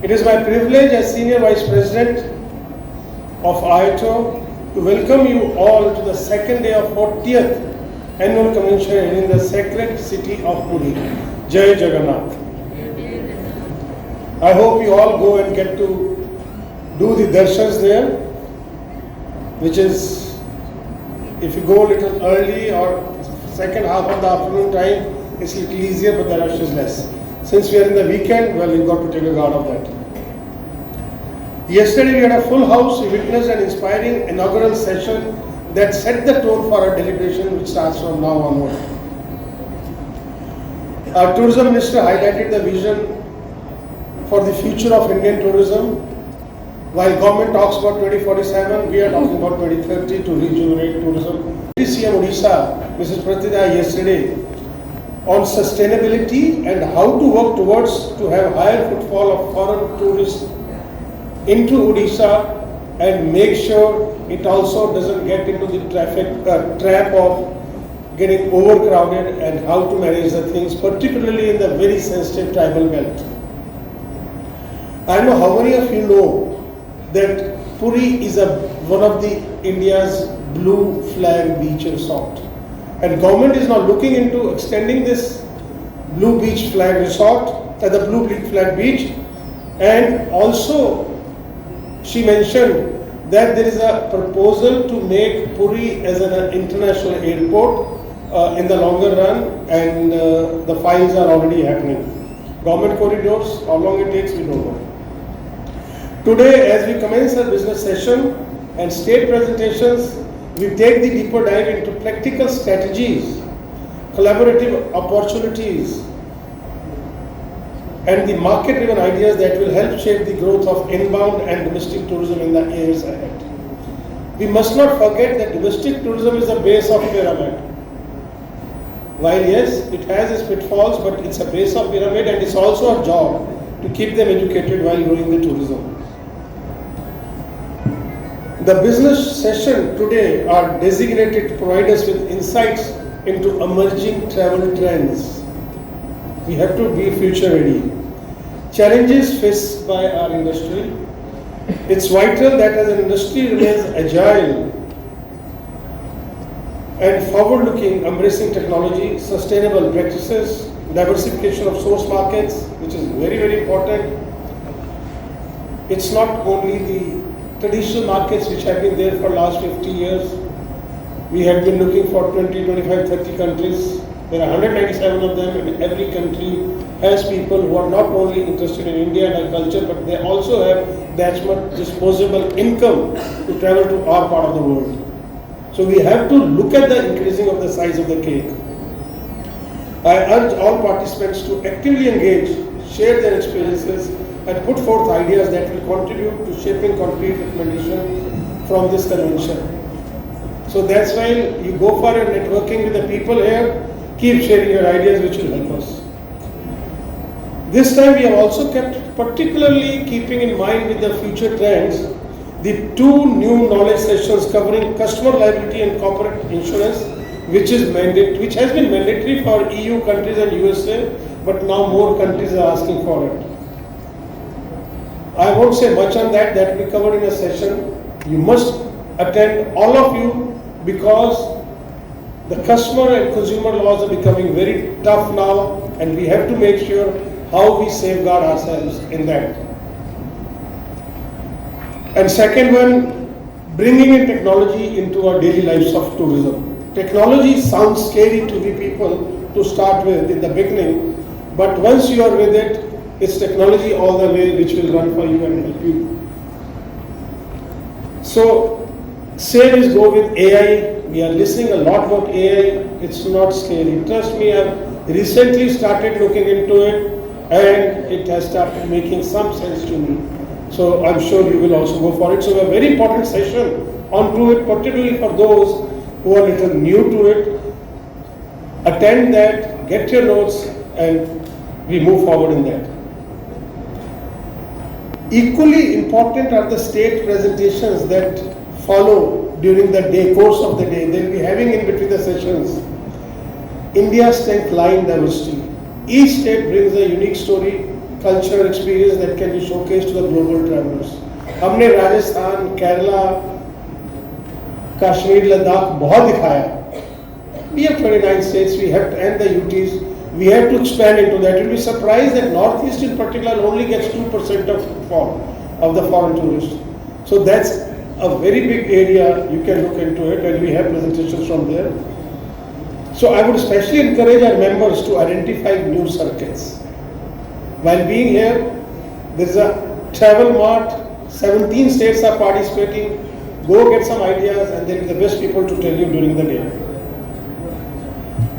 It is my privilege as Senior Vice President of IATO to welcome you all to the second day of 40th Annual Convention in the sacred city of Puri. Jai Jagannath. I hope you all go and get to do the darshans there, which is, if you go a little early or second half of the afternoon time, it's a little easier, but the rush is less. Since we are in the weekend, well, you've got to take a guard of that. Yesterday we had a full house. We witnessed an inspiring inaugural session that set the tone for our deliberation, which starts from now onward. Our tourism minister highlighted the vision for the future of Indian tourism. While government talks about 2047, we are talking about 2030 to rejuvenate tourism. CM Odisha, Mrs. Pratida, yesterday on sustainability and how to work towards to have higher footfall of foreign tourists into Odisha and make sure it also doesn't get into the trap of getting overcrowded, and how to manage the things, particularly in the very sensitive tribal belt. I know how many of you know that Puri is one of the India's blue flag beach resort. And government is now looking into extending this blue beach flag resort at the blue flag beach. And also she mentioned that there is a proposal to make Puri as an international airport in the longer run, and the files are already happening. Government corridors, how long it takes, we don't know. Today, as we commence our business session and state presentations, we take the deeper dive into practical strategies, collaborative opportunities, and the market-driven ideas that will help shape the growth of inbound and domestic tourism in the years ahead. We must not forget that domestic tourism is the base of pyramid. While yes, it has its pitfalls, but it's a base of pyramid, and it's also a job to keep them educated while growing the tourism. The business session today are designated to provide us with insights into emerging travel trends. We have to be future ready. Challenges faced by our industry. It's vital that as an industry remains agile and forward-looking, embracing technology, sustainable practices, diversification of source markets, which is very, very important. It's not only the traditional markets which have been there for last 50 years. We have been looking for 20, 25, 30 countries. There are 197 of them, and every country has people who are not only interested in India and our culture, but they also have that much disposable income to travel to our part of the world. So we have to look at the increasing of the size of the cake. I urge all participants to actively engage, share their experiences, and put forth ideas that will contribute to shaping concrete recommendations from this convention. So that's why you go for your networking with the people here, keep sharing your ideas, which will help us. This time we have also kept, particularly keeping in mind with the future trends, the two new knowledge sessions covering customer liability and corporate insurance, which has been mandatory for EU countries and USA, but now more countries are asking for it. I won't say much on that, that will be covered in a session. You must attend, all of you, because the customer and consumer laws are becoming very tough now, and we have to make sure how we safeguard ourselves in that. And second one, bringing in technology into our daily lives of tourism. Technology sounds scary to the people to start with in the beginning, but once you are with it, it's technology all the way which will run for you and help you. So, same is go with AI. We are listening a lot about AI. It's not scary. Trust me, I've recently started looking into it, and it has started making some sense to me. So I'm sure you will also go for it. So a very important session onto it, particularly for those who are a little new to it. Attend that, get your notes, and we move forward in that. Equally important are the state presentations that follow during the day, course of the day. They'll be having in between the sessions India's strength lie in diversity. Each state brings a unique story culture experience that can be showcased to the global travelers. हमने राजस्थान, केरला, कश्मीर, लद्दाख बहुत दिखाया. We have 29 states, we have and the UTs. We have to expand into that. You'll be surprised that Northeast in particular only gets 2% of footfall of the foreign tourists. So that's a very big area. You can look into it, and we have presentations from there. So I would especially encourage our members to identify new circuits. While being here, there is a travel mart. 17 states are participating. Go get some ideas, and they'll be the best people to tell you during the day.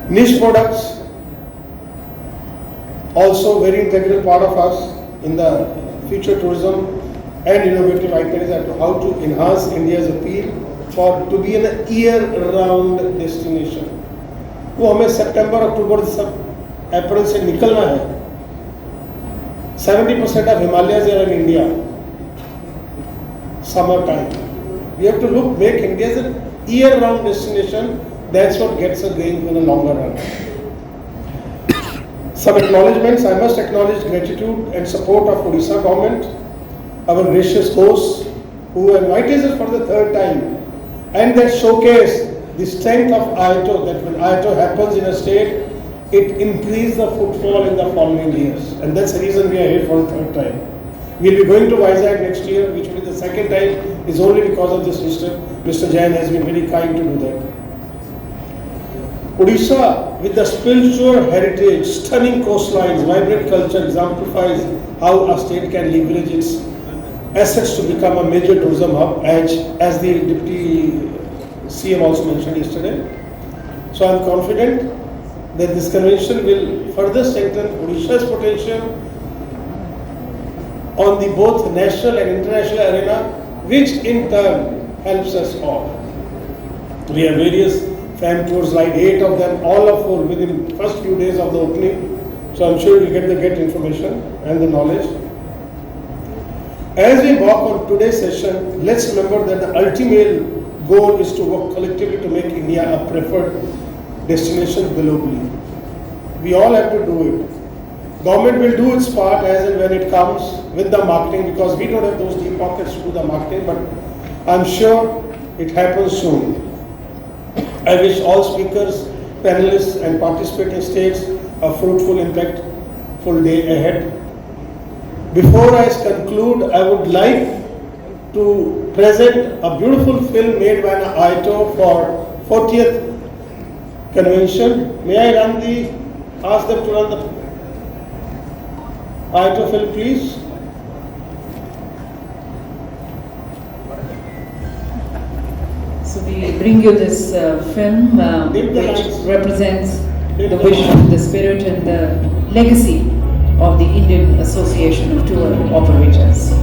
Niche products. Also very integral part of us in the future tourism and innovative ideas as to how to enhance India's appeal to be an year-round destination. वो हमें सितंबर, अक्टूबर, अप्रैल से निकलना है. 70% of Himalayas are in India. Summer time. We have to make India as a year-round destination. That's what gets us going in the longer run. Some acknowledgements. I must acknowledge gratitude and support of Odisha government, our gracious hosts who invited us for the third time, and that showcase the strength of IATO, that when IATO happens in a state, it increases the footfall in the following years. And that's the reason we are here for the third time. We'll be going to Vizag next year, which will be the second time, is only because of this system. Mr. Jain has been very kind to do that. Odisha, with the spiritual heritage, stunning coastlines, vibrant culture, exemplifies how a state can leverage its assets to become a major tourism hub, as the Deputy CM also mentioned yesterday. So I am confident that this convention will further strengthen Odisha's potential on the both national and international arena, which in turn helps us all. We have various fam tours, like 8 of them, all are full within first few days of the opening. So I'm sure you'll get information and the knowledge. As we embark on today's session, let's remember that the ultimate goal is to work collectively to make India a preferred destination globally. We all have to do it. Government will do its part as and when it comes with the marketing, because we don't have those deep pockets to do the marketing, but I'm sure it happens soon. I wish all speakers, panelists and participating states a fruitful, impactful day ahead. Before I conclude, I would like to present a beautiful film made by IATO for 40th convention. May I ask them to run the IATO film, please? So we bring you this film which represents the vision, the spirit and the legacy of the Indian Association of Tour Operators.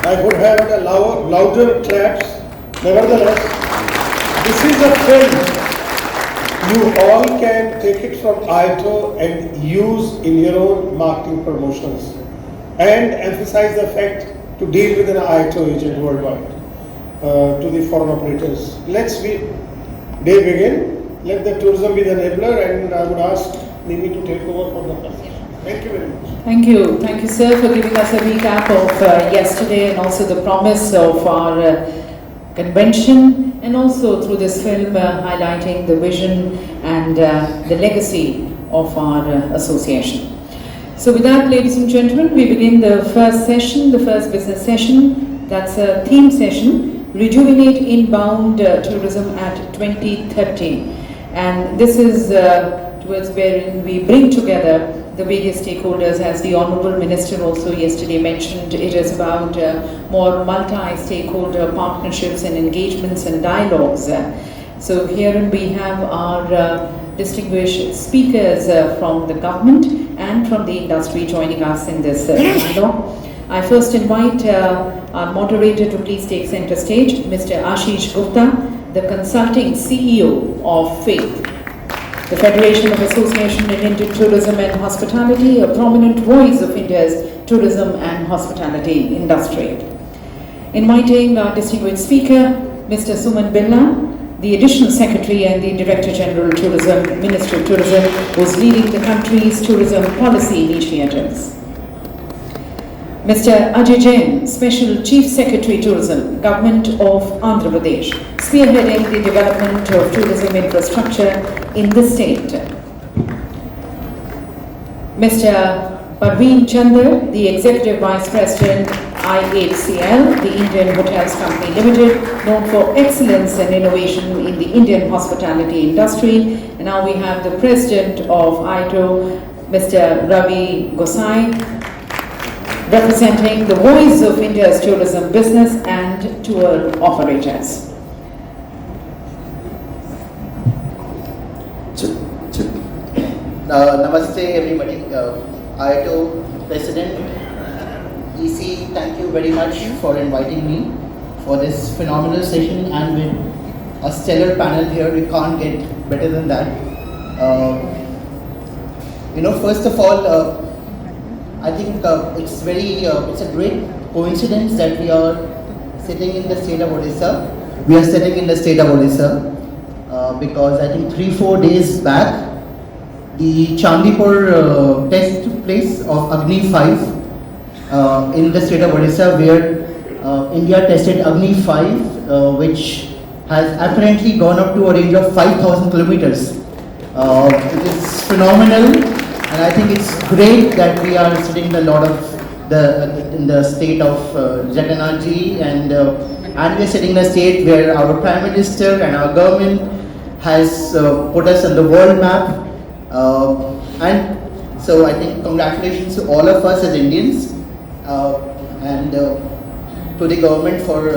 I could have had a louder claps. Nevertheless, this is a film you all can take it from IATO and use in your own marketing promotions and emphasize the fact to deal with an IATO agent worldwide to the foreign operators. They begin. Let the tourism be the enabler, and I would ask Nimi to take over for the first session. Thank you very much. Thank you, sir, for giving us a recap of yesterday and also the promise of our convention, and also through this film highlighting the vision and the legacy of our association. So with that, ladies and gentlemen, we begin the first session, the first business session. That's a theme session, Rejuvenate Inbound Tourism at 2030. And this is towards wherein we bring together the various stakeholders, as the Honourable Minister also yesterday mentioned. It is about more multi-stakeholder partnerships and engagements and dialogues. So herein we have our distinguished speakers from the government and from the industry joining us in this dialogue. I first invite our moderator to please take center stage, Mr. Ashish Gupta, the consulting CEO of FAITH, the Federation of Association in Indian Tourism and Hospitality, a prominent voice of India's tourism and hospitality industry. Inviting our distinguished speaker, Mr. Suman Birla, the Additional Secretary and the Director General Tourism, Ministry of Tourism, who is leading the country's tourism policy initiatives. Mr. Ajay Jain, Special Chief Secretary Tourism, Government of Andhra Pradesh, spearheading the development of tourism infrastructure in the state. Mr. Parveen Chander, the Executive Vice President, IATCL, the Indian Hotels Company Limited, known for excellence and innovation in the Indian hospitality industry. And now we have the President of IATO, Mr. Ravi Gosai, representing the voice of India's tourism business and tour operators. Namaste everybody. IATO President, EC, thank you very much for inviting me for this phenomenal session, and with a stellar panel here, we can't get better than that. First of all, I think it's a great coincidence that we are sitting in the state of Odisha. We are sitting in the state of Odisha because I think 3-4 days back, the Chandipur test took place of Agni 5 in the state of Odisha, where India tested Agni 5, which has apparently gone up to a range of 5,000 kilometers. It is phenomenal. And I think it's great that we are sitting in the state of Jagannath ji, and we are sitting in a state where our Prime Minister and our government has put us on the world map. And so I think congratulations to all of us as Indians and to the government for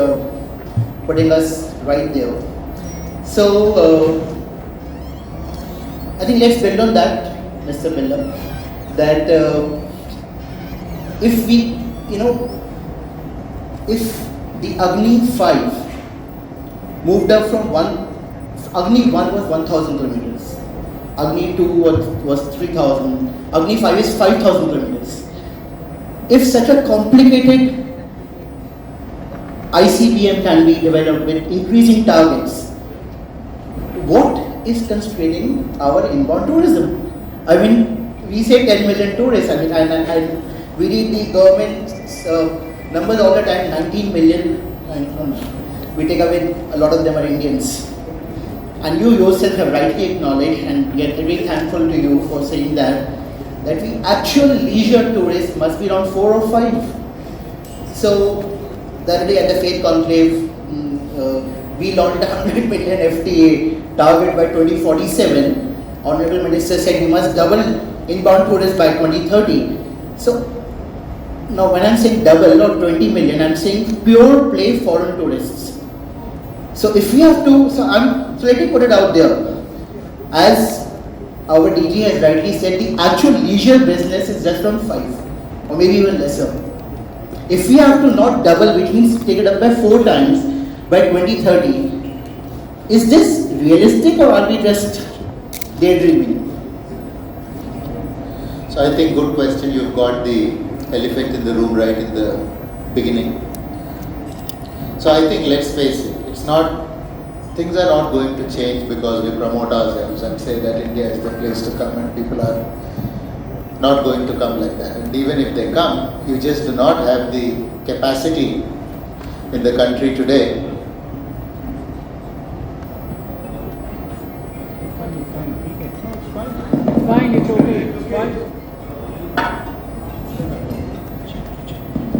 putting us right there. So I think let's build on that, Mr. Birla, that if the Agni 5 moved up from Agni 1 was 1,000 kilometers, Agni 2 was 3,000, Agni 5 is 5,000 kilometers. If such a complicated ICBM can be developed with increasing targets, what is constraining our inbound tourism? I mean, we say 10 million tourists. I mean, and we read the government's numbers all the time, 19 million. And we take away a lot of them are Indians. And you yourself have rightly acknowledged, and we are very thankful to you for saying that the actual leisure tourists must be around 4 or 5. So, the other day at the Faith Conclave, we launched a 100 million FTA target by 2047. Honorable Minister said we must double inbound tourists by 2030. So now when I'm saying double, not 20 million, I'm saying pure play foreign tourists. So if we have to, so let me put it out there. As our DG has rightly said, the actual leisure business is just around 5 or maybe even lesser. If we have to not double, which means take it up by 4 times by 2030, is this realistic, or are we just daydreaming? So I think good question. You've got the elephant in the room right in the beginning. So I think, let's face it, things are not going to change because we promote ourselves and say that India is the place to come, and people are not going to come like that. And even if they come, you just do not have the capacity in the country today. Fine, it's okay. Fine.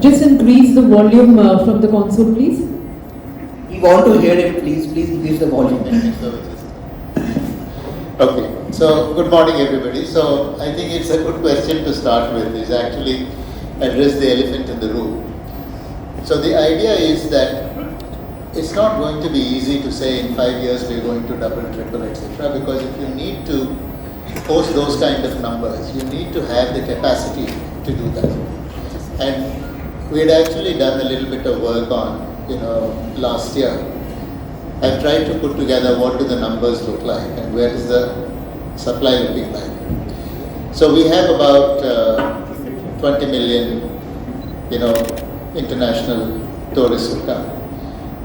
Just increase the volume from the console, please. We want to hear him, please increase the volume. Okay, so good morning everybody. So I think it's a good question to start with, is actually address the elephant in the room. So the idea is that it's not going to be easy to say in 5 years we're going to double, triple, etc. Because if you need to post those kind of numbers, you need to have the capacity to do that. And we had actually done a little bit of work on, last year. I've tried to put together what do the numbers look like and where is the supply looking like. So we have about 20 million, international tourists who come.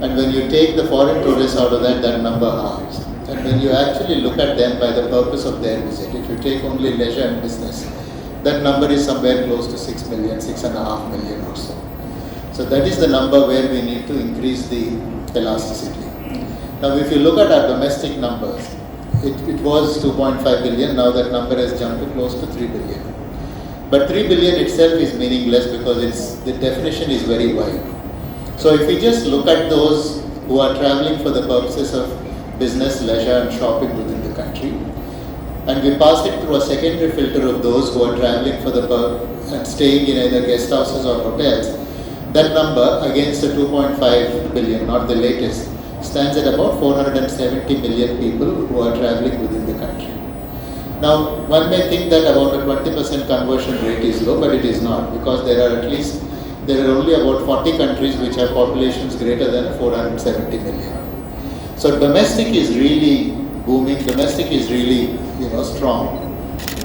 And when you take the foreign tourists out of that, that number halves. And when you actually look at them by the purpose of their visit, if you take only leisure and business, that number is somewhere close to 6 million, 6.5 million or so. So that is the number where we need to increase the elasticity. Now if you look at our domestic numbers, it was 2.5 billion, now that number has jumped to close to 3 billion. But 3 billion itself is meaningless because the definition is very wide. So if we just look at those who are traveling for the purposes of business, leisure and shopping within the country, and we pass it through a secondary filter of those who are traveling for and staying in either guest houses or hotels, that number against the 2.5 billion, not the latest, stands at about 470 million people who are traveling within the country. Now, one may think that about a 20% conversion rate is low, but it is not, because there are only about 40 countries which have populations greater than 470 million. So domestic is really booming, domestic is really, strong.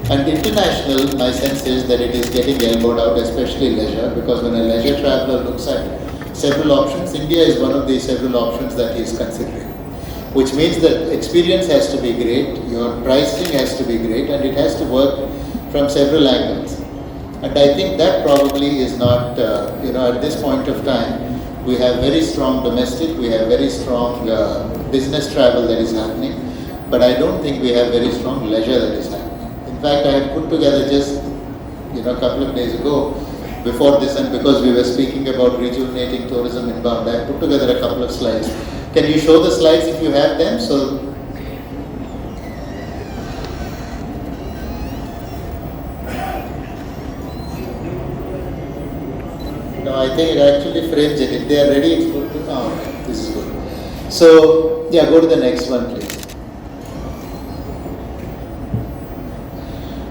And international, my sense is that it is getting elbowed out, especially leisure, because when a leisure traveler looks at several options, India is one of the several options that he is considering. Which means that experience has to be great, your pricing has to be great, and it has to work from several angles. And I think that probably is not, at this point of time, we have very strong domestic, we have very strong business travel that is happening, but I don't think we have very strong leisure that is happening. In fact, I had put together just, a couple of days ago, before this, and because we were speaking about rejuvenating tourism inbound, I put together a couple of slides. Can you show the slides if you have them? So, no, I think it actually frames it. If they are ready, it's good to. Oh, this is good. So, yeah, go to the next one, please.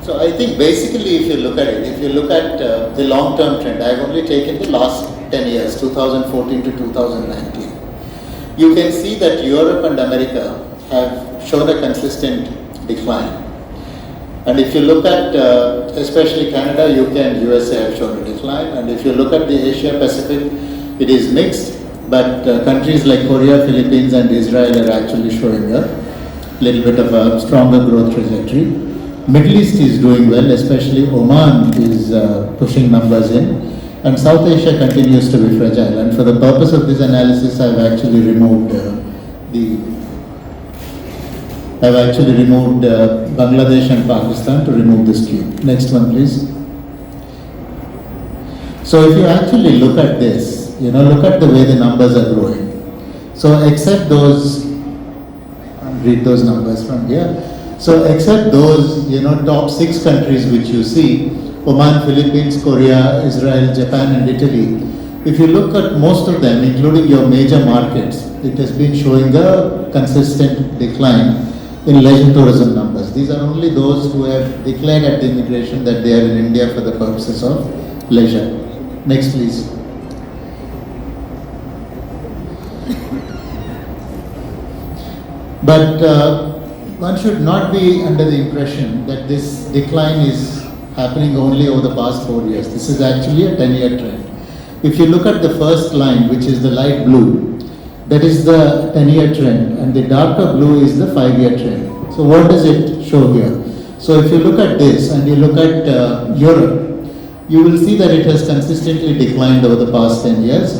So I think basically if you look at the long-term trend, I've only taken the last 10 years, 2014 to 2019. You can see that Europe and America have shown a consistent decline. And if you look at especially Canada, UK and USA have shown a decline. And if you look at the Asia Pacific, it is mixed, but countries like Korea, Philippines and Israel are actually showing a little bit of a stronger growth trajectory. Middle East is doing well, especially Oman is pushing numbers in, and South Asia continues to be fragile. And for the purpose of this analysis, I've actually removed Bangladesh and Pakistan to remove this cube. Next one, please. So if you actually look at this, look at the way the numbers are growing. So except those, I'll read those numbers from here. So except those, top 6 countries which you see, Oman, Philippines, Korea, Israel, Japan and Italy, if you look at most of them, including your major markets, it has been showing a consistent decline in leisure tourism numbers. These are only those who have declared at the immigration that they are in India for the purposes of leisure. Next please. But one should not be under the impression that this decline is happening only over the past 4 years. This is actually a 10-year trend. If you look at the first line, which is the light blue, that is the 10-year trend, and the darker blue is the 5-year trend. So what does it show here? So if you look at this and you look at Europe, you will see that it has consistently declined over the past 10 years,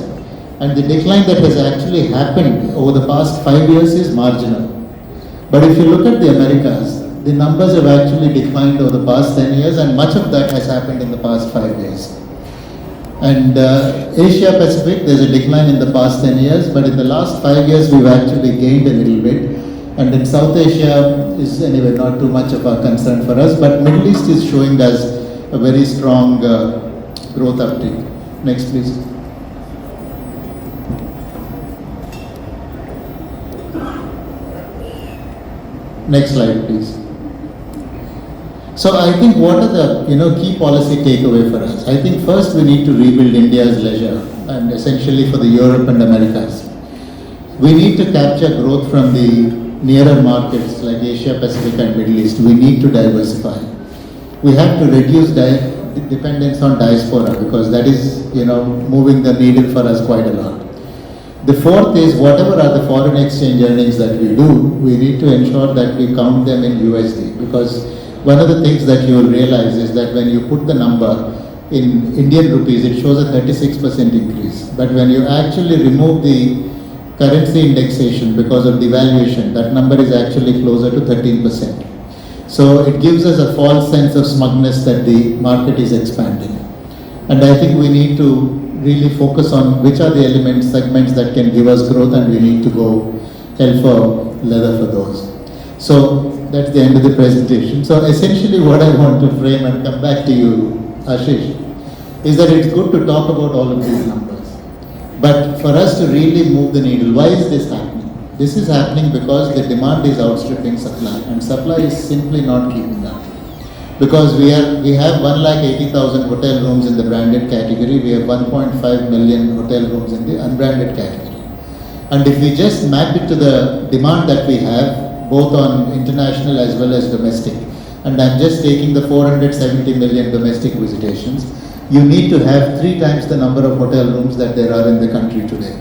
and the decline that has actually happened over the past 5 years is marginal. But if you look at the Americas, the numbers have actually declined over the past 10 years, and much of that has happened in the past 5 years. And Asia Pacific, there's a decline in the past 10 years, but in the last 5 years we've actually gained a little bit. And in South Asia is anyway not too much of a concern for us, but Middle East is showing us a very strong growth uptick. Next please. Next slide please. So I think what are the key policy takeaway for us? I think first we need to rebuild India's leisure, and essentially for the Europe and Americas. We need to capture growth from the nearer markets like Asia Pacific and Middle East. We need to diversify. We have to reduce dependence on diaspora, because that is moving the needle for us quite a lot. The fourth is whatever are the foreign exchange earnings that we do, we need to ensure that we count them in USD, because one of the things that you will realize is that when you put the number in Indian rupees, it shows a 36% increase. But when you actually remove the currency indexation because of devaluation, that number is actually closer to 13%. So it gives us a false sense of smugness that the market is expanding. And I think we need to really focus on which are the segments that can give us growth, and we need to go hell for leather for those. So that's the end of the presentation. So essentially what I want to frame and come back to you, Ashish, is that it's good to talk about all of these numbers. But for us to really move the needle, why is this happening? This is happening because the demand is outstripping supply, and supply is simply not keeping up. Because we have 180,000 hotel rooms in the branded category, we have 1.5 million hotel rooms in the unbranded category. And if we just map it to the demand that we have, both on international as well as domestic, and I'm just taking the 470 million domestic visitations, you need to have 3 times the number of hotel rooms that there are in the country today.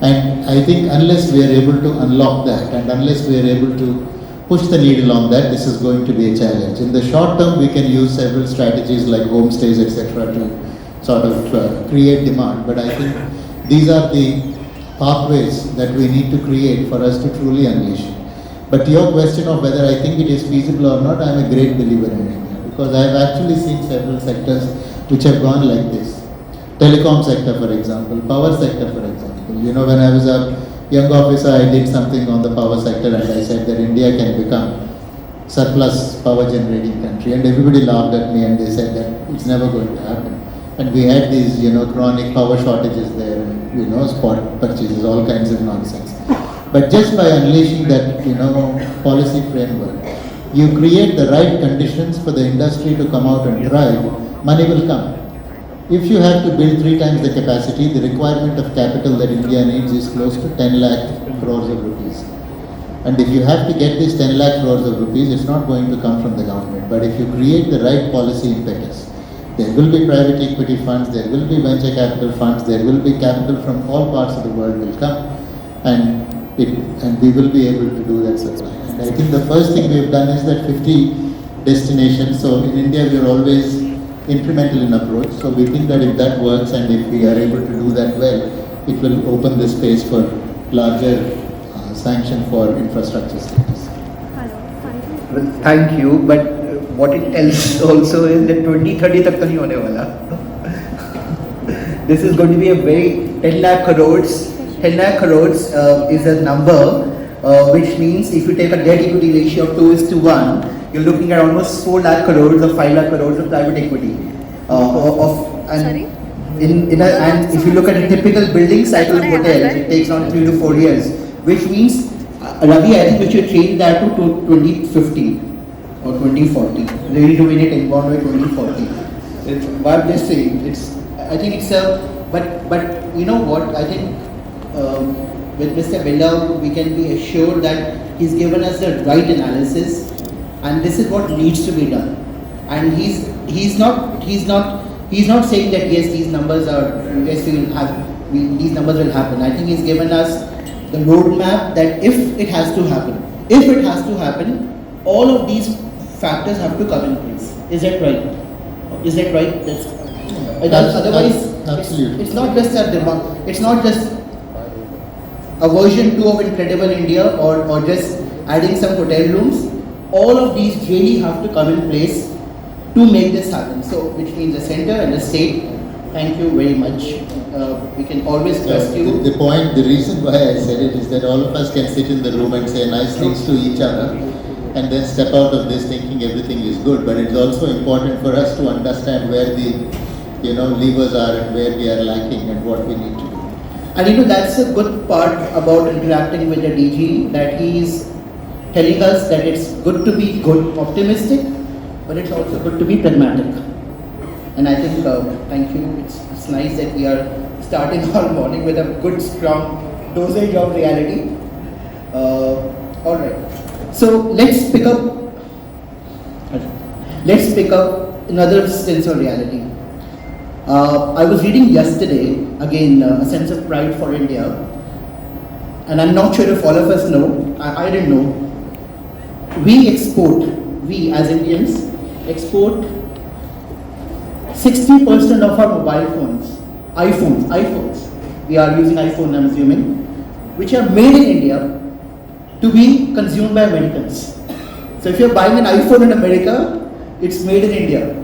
And I think unless we are able to unlock that, and unless we are able to push the needle on that, this is going to be a challenge. In the short term, we can use several strategies like homestays, etc., to sort of create demand. But I think these are the pathways that we need to create for us to truly unleash it. But to your question of whether I think it is feasible or not, I am a great believer in India, because I have actually seen several sectors which have gone like this. Telecom sector, for example, power sector, for example. When I was a young officer, I did something on the power sector, and I said that India can become surplus power generating country, and everybody laughed at me and they said that it's never going to happen. And we had these, chronic power shortages there, and, spot purchases, all kinds of nonsense. But just by unleashing that, policy framework, you create the right conditions for the industry to come out and thrive, money will come. If you have to build 3 times the capacity, the requirement of capital that India needs is close to 10 lakh crores of rupees. And if you have to get this 10 lakh crores of rupees, it's not going to come from the government. But if you create the right policy impetus, there will be private equity funds, there will be venture capital funds, there will be capital from all parts of the world will come, and we will be able to do that supply. And I think the first thing we've done is that 50 destinations. So in India, we are always incremental in approach. So we think that if that works and if we are able to do that well, it will open the space for larger sanction for infrastructure status. Well, thank you, but what it tells also is that 2030 tak to nahi hone wala. This is going to be a very 10 lakh crores. 10 lakh crores is a number which means if you take a debt equity ratio of 2:1, you're looking at almost 4 lakh crores or 5 lakh crores of private equity. And if you look at a typical building cycle of hotels, it takes around 3 to 4 years, which means, Ravi, I think we should change that to 2050 or 2040. Really doing it inbound by 2040. What I'm just saying, I think it's but you know what, I think with Mr. Billa, we can be assured that He's given us the right analysis, and this is what needs to be done. And he's not saying that yes, these numbers are yes we will have these numbers will happen. I think he's given us the roadmap that if it has to happen, all of these factors have to come in place. Is that right? Is that right? Otherwise, Absolutely. it's not just a demand. It's not just a version 2 of Incredible India or just adding some hotel rooms. All of these really have to come in place to make this happen. So, which means the center and the state. Thank you very much. We can always trust you. The reason why I said it is that all of us can sit in the room and say nice things to each other and then step out of this thinking everything is good. But it's also important for us to understand where the levers are and where we are lacking and what we need to do. And that's a good part about interacting with the DG, that he is telling us that it's good to be optimistic, but it's also good to be pragmatic. And I think, thank you, it's nice that we are starting our morning with a good strong dosage of reality. Alright, so let's pick up another sense of reality. I was reading yesterday, again, a sense of pride for India, and I'm not sure if all of us know, I didn't know. We as Indians export 60% of our mobile phones, iPhones, we are using iPhone, I'm assuming, which are made in India to be consumed by Americans. So if you're buying an iPhone in America, it's made in India.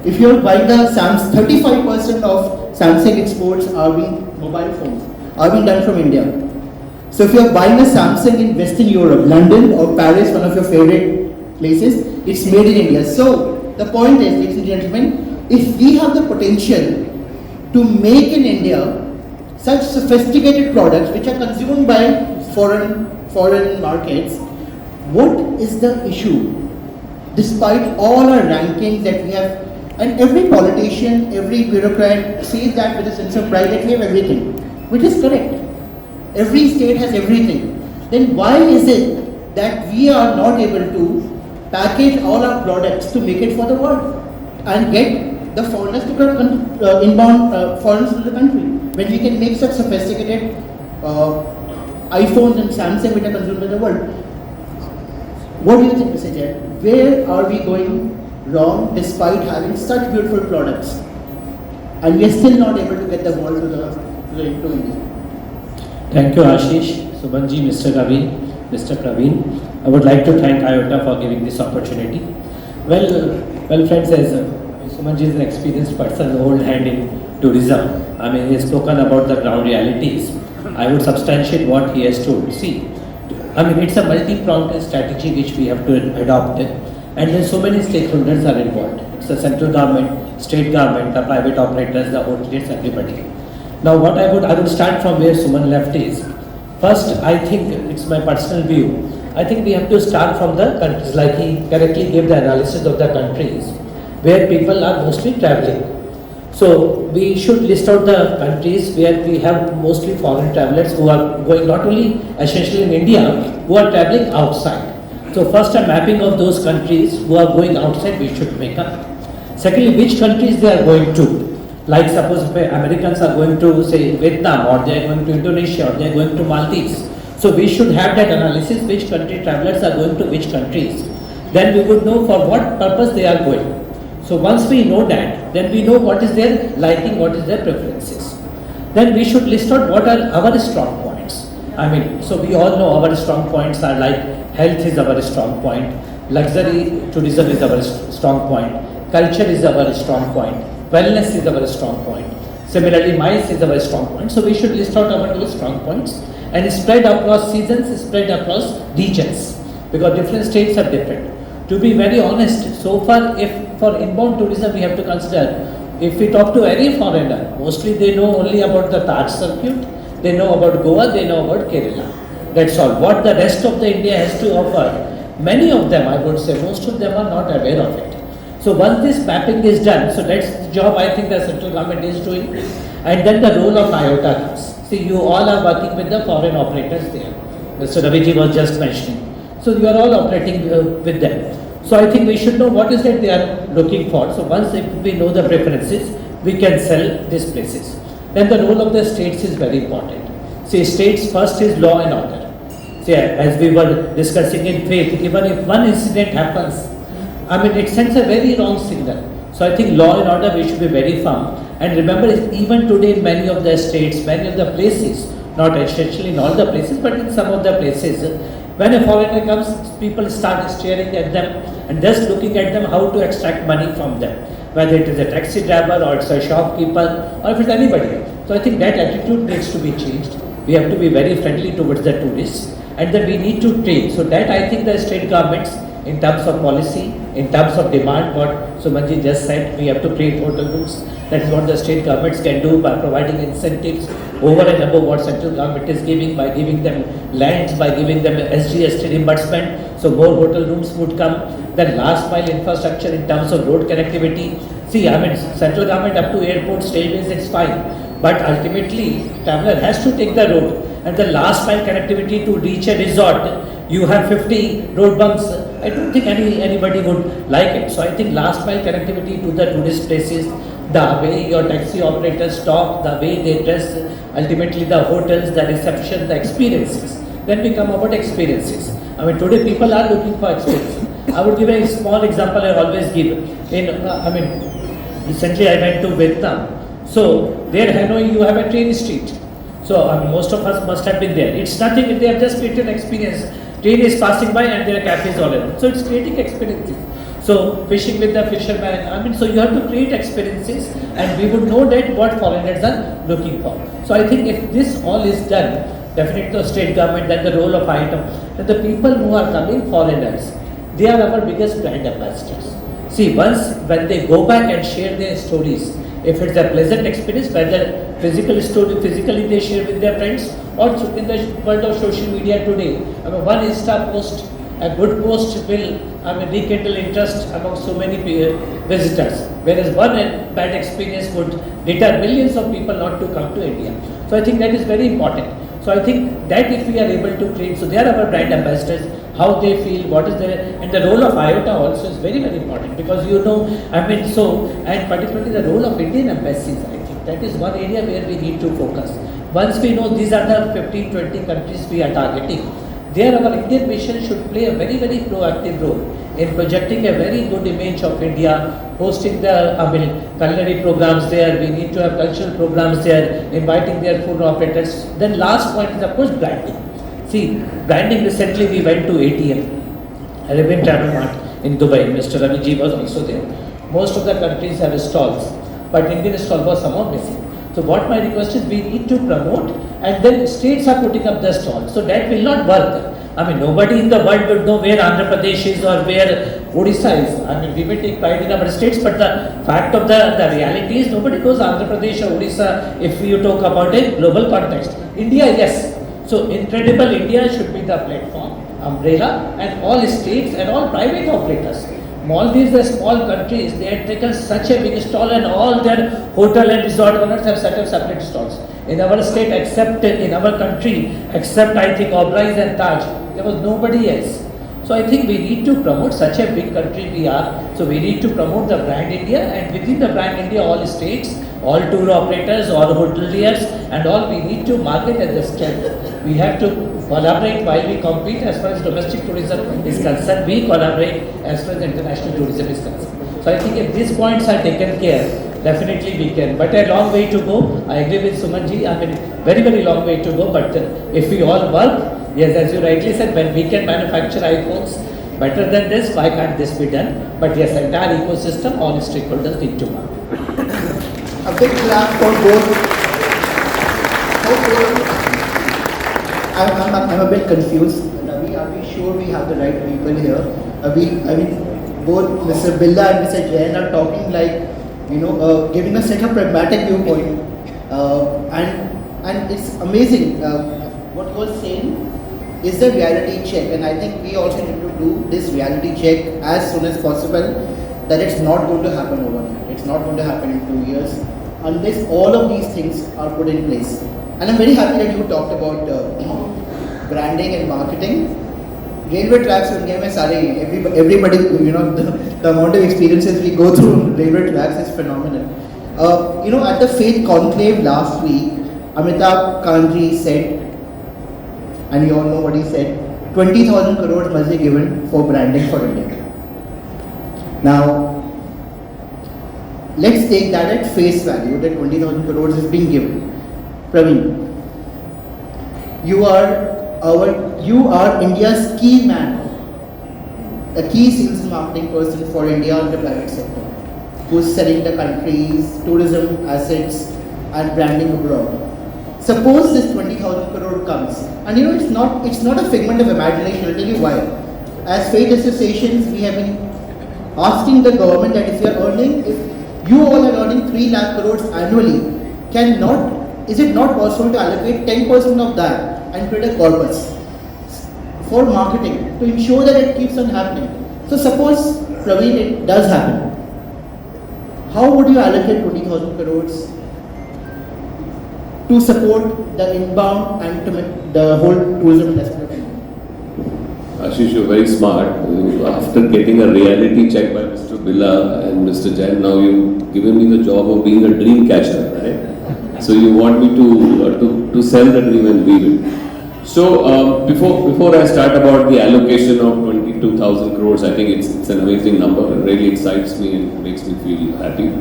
If you're buying the 35% of Samsung exports are being mobile phones, are being done from India. So if you're buying a Samsung in Western Europe, London or Paris, one of your favorite places, it's made in India. So the point is, ladies and gentlemen, if we have the potential to make in India such sophisticated products which are consumed by foreign markets, what is the issue? Despite all our rankings that we have, and every politician, every bureaucrat says that with a sense of pride that we have everything, which is correct. Every state has everything. Then why is it that we are not able to package all our products to make it for the world and get the foreigners to come, inbound foreigners to the country, when we can make such sophisticated iPhones and Samsung which are consumed by the world? What do you think, Mr. Jain? Where are we going wrong despite having such beautiful products, and we are still not able to get the world to India? Thank you, Ashish, Subhanji, Mr. Ravi, Mr. Praveen. I would like to thank IATA for giving this opportunity. Well, friends, as Subhanji is an experienced person, old hand in tourism. I mean, he has spoken about the ground realities. I would substantiate what he has told. See, I mean, it's a multi-pronged strategy which we have to adopt, and then so many stakeholders are involved. It's the central government, state government, the private operators, the hoteliers, everybody. Now, what I would start from where Suman left is, first, I think it's my personal view. I think we have to start from the countries, like he correctly gave the analysis of the countries where people are mostly traveling. So we should list out the countries where we have mostly foreign travelers who are going not only essentially in India, who are traveling outside. So first, a mapping of those countries who are going outside we should make up. Secondly, which countries they are going to. Like suppose if Americans are going to say Vietnam, or they are going to Indonesia, or they are going to Maldives. So we should have that analysis, which country travelers are going to which countries. Then we would know for what purpose they are going. So once we know that, then we know what is their liking, what is their preferences. Then we should list out what are our strong points. I mean, so we all know our strong points are like health is our strong point, luxury tourism is our strong point, culture is our strong point, wellness is our strong point. Similarly, MICE is our strong point. So we should list out our those strong points and spread across seasons, spread across regions, because different states are different. To be very honest, so far if for inbound tourism we have to consider, if we talk to any foreigner, mostly they know only about the Taj circuit, they know about Goa, they know about Kerala. That's all. What the rest of the India has to offer, many of them, I would say, most of them are not aware of it. So once this mapping is done, so that's the job I think the central government is doing, and then the role of IATA comes. See, you all are working with the foreign operators there. Mr. Raviji was just mentioning. So you are all operating with them. So I think we should know what is that they are looking for. So once if we know the preferences, we can sell these places. Then the role of the states is very important. See, states first is law and order. See, as we were discussing in faith, even if one incident happens, I mean, it sends a very wrong signal. So I think law and order, we should be very firm. And remember, even today in many of the states, many of the places, not essentially in all the places, but in some of the places, when a foreigner comes, people start staring at them and just looking at them how to extract money from them. Whether it is a taxi driver or it's a shopkeeper or if it's anybody. So I think that attitude needs to be changed. We have to be very friendly towards the tourists and then we need to train. So that I think the state governments in terms of policy, in terms of demand, what Sumanji just said, we have to create hotel rooms. That is what the state governments can do by providing incentives over and above what central government is giving, by giving them lands, by giving them SGST reimbursement. So more hotel rooms would come. Then last mile infrastructure in terms of road connectivity. See, I mean, central government up to airports, railways, it's fine. But ultimately, traveler has to take the road. And the last mile connectivity to reach a resort, you have 50 road bumps. I don't think anybody would like it. So I think last mile connectivity to the tourist places, the way your taxi operators talk, the way they dress, ultimately the hotels, the reception, the experiences. Then we come about experiences. I mean, today people are looking for experiences. I would give a small example I always give. Recently I went to Vietnam. So there Hanoi you have a train street. So most of us must have been there. It's nothing, they have just created an experience. Train is passing by and there are cafes all around. So it's creating experiences. So fishing with the fisherman, so you have to create experiences and we would know that what foreigners are looking for. So I think if this all is done, definitely the state government, then the role of IATO, that the people who are coming foreigners, they are our biggest brand ambassadors. See, when they go back and share their stories, if it's a pleasant experience, whether physically they share with their friends or in the world of social media today, one Insta post, a good post will rekindle interest among so many visitors, whereas one bad experience would deter millions of people not to come to India. So I think that is very important. So I think that if we are able to create, so they are our brand ambassadors, how they feel, what is their, and the role of IATA also is very, very important because and particularly the role of Indian embassies, I think that is one area where we need to focus. Once we know these are the 15-20 countries we are targeting, there our Indian mission should play a very, very proactive role in projecting a very good image of India, hosting the culinary programs there, we need to have cultural programs there, inviting their food operators. Then last point is of course branding. See, branding, recently we went to ATM, Arabian Travel Mart in Dubai. Mr. Raviji was also there. Most of the countries have stalls, but Indian stall was somehow missing. So what my request is, we need to promote and then states are putting up the stalls. So that will not work. Nobody in the world would know where Andhra Pradesh is or where Odisha is. We may take pride in our states, but the fact of the reality is nobody knows Andhra Pradesh or Odisha if you talk about a global context. India, yes. So Incredible India should be the platform, umbrella, and all states and all private operators. Maldives, the small countries, they had taken such a big stall and all their hotel and resort owners have set up separate stalls. In our state, in our country, except I think Oberoi's and Taj, there was nobody else. So I think we need to promote such a big country we are. So we need to promote the brand India, and within the brand India, all states, all tour operators, all hoteliers, and all we need to market as a strength. We have to collaborate while we compete as far as domestic tourism is concerned. We collaborate as far as international tourism is concerned. So I think if these points are taken care, definitely we can. But a long way to go. I agree with Sumanji. Very, very long way to go. But if we all work, yes, as you rightly said, when we can manufacture iPhones better than this, why can't this be done? But yes, entire ecosystem, all stakeholders need to work. A big clap for both. I'm a bit confused. Are we sure we have the right people here? Both Mr. Billa and Mr. Jain are talking like, giving us such a pragmatic viewpoint. And it's amazing. What you were saying is the reality check, and I think we also need to do this reality check as soon as possible, that it's not going to happen overnight. It's not going to happen in 2 years unless all of these things are put in place. And I'm very happy that you talked about branding and marketing. Railway tracks in India, everybody, the amount of experiences we go through railway tracks is phenomenal. At the Faith Conclave last week, Amitabh Kanji said, and you all know what he said, 20,000 crores must be given for branding for India. Now, let's take that at face value, that 20,000 crores is being given. Praveen, you are India's key man, a key sales and marketing person for India in the private sector, who's selling the country's tourism assets and branding abroad. Suppose this 20,000 crore comes, and it's not a figment of imagination. I'll tell you why. As faith associations, we have been asking the government that if you all are earning 3 lakh crores annually, is it not possible to allocate 10% of that and create a corpus for marketing to ensure that it keeps on happening? So suppose, Praveen, it does happen. How would you allocate 20,000 crores to support the inbound and to the whole tourism industry? Ashish, you're very smart. After getting a reality check by Mr. Billa and Mr. Jain, now you've given me the job of being a dream catcher, right? So you want me to sell the dream and weave it. So before I start about the allocation of 22,000 crores, I think it's an amazing number. It really excites me and makes me feel happy.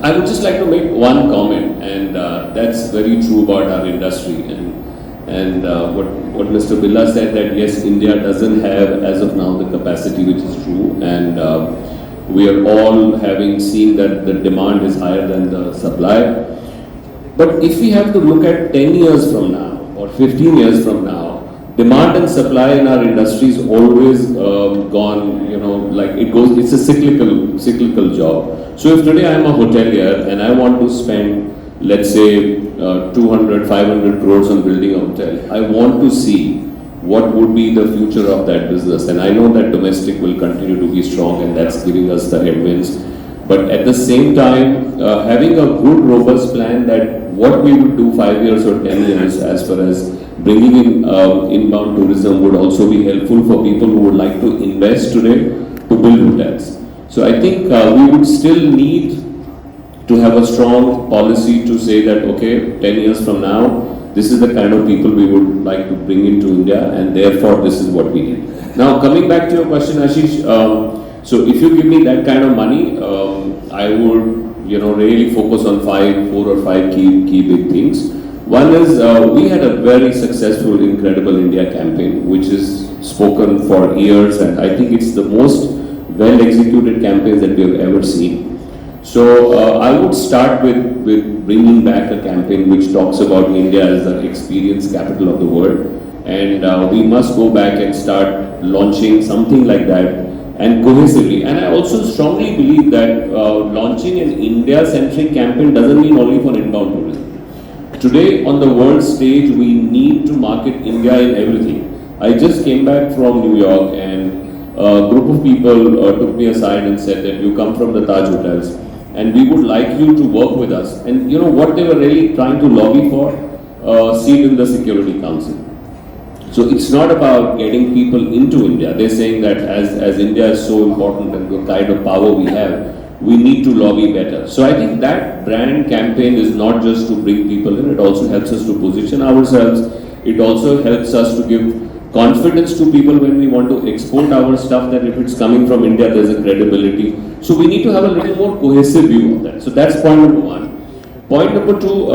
I would just like to make one comment, and that's very true about our industry. And what Mr. Billa said, that yes, India doesn't have as of now the capacity, which is true, and we are all seen that the demand is higher than the supply. But if we have to look at 10 years from now or 15 years from now, demand and supply in our industry is always gone, it's a cyclical job. So if today I am a hotelier and I want to spend, let's say, 200, 500 crores on building a hotel, I want to see what would be the future of that business. And I know that domestic will continue to be strong, and that's giving us the headwinds. But at the same time, having a good, robust plan that what we would do 5 years or 10 years as far as bringing in inbound tourism would also be helpful for people who would like to invest today to build hotels. So I think we would still need to have a strong policy to say that, okay, 10 years from now, this is the kind of people we would like to bring into India, and therefore this is what we need. Now, coming back to your question, Ashish, so if you give me that kind of money, I would, really focus on 4 or 5 key big things. One is we had a very successful Incredible India campaign, which is spoken for years, and I think it's the most well-executed campaign that we have ever seen. So I would start with bringing back a campaign which talks about India as the experience capital of the world, and we must go back and start launching something like that, and cohesively. And I also strongly believe that launching an India-centric campaign doesn't mean only for inbound tourism. Today on the world stage, we need to market India in everything. I just came back from New York, and a group of people took me aside and said that you come from the Taj Hotels, and we would like you to work with us. And what they were really trying to lobby for? Seat in the Security Council. So it's not about getting people into India. They're saying that as India is so important and the kind of power we have, we need to lobby better. So I think that brand campaign is not just to bring people in, it also helps us to position ourselves. It also helps us to give confidence to people when we want to export our stuff, that if it's coming from India, there's a credibility. So we need to have a little more cohesive view of that. So that's point number one. Point number two,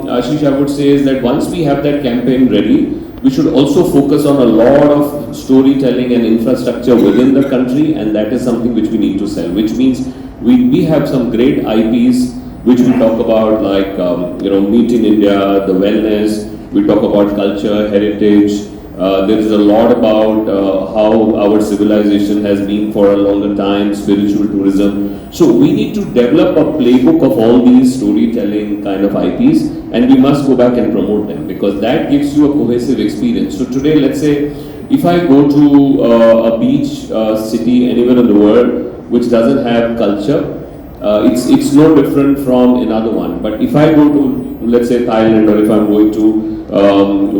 Ashish, I would say is that once we have that campaign ready, we should also focus on a lot of storytelling and infrastructure within the country, and that is something which we need to sell, which means we have some great IPs which we talk about, like Meet in India, the wellness, we talk about culture, heritage. There is a lot about how our civilization has been for a longer time, spiritual tourism. So we need to develop a playbook of all these storytelling kind of IPs, and we must go back and promote them, because that gives you a cohesive experience. So today, let's say, if I go to a beach city anywhere in the world which doesn't have culture, it's no different from another one. But if I go to let's say Thailand, or if I'm going to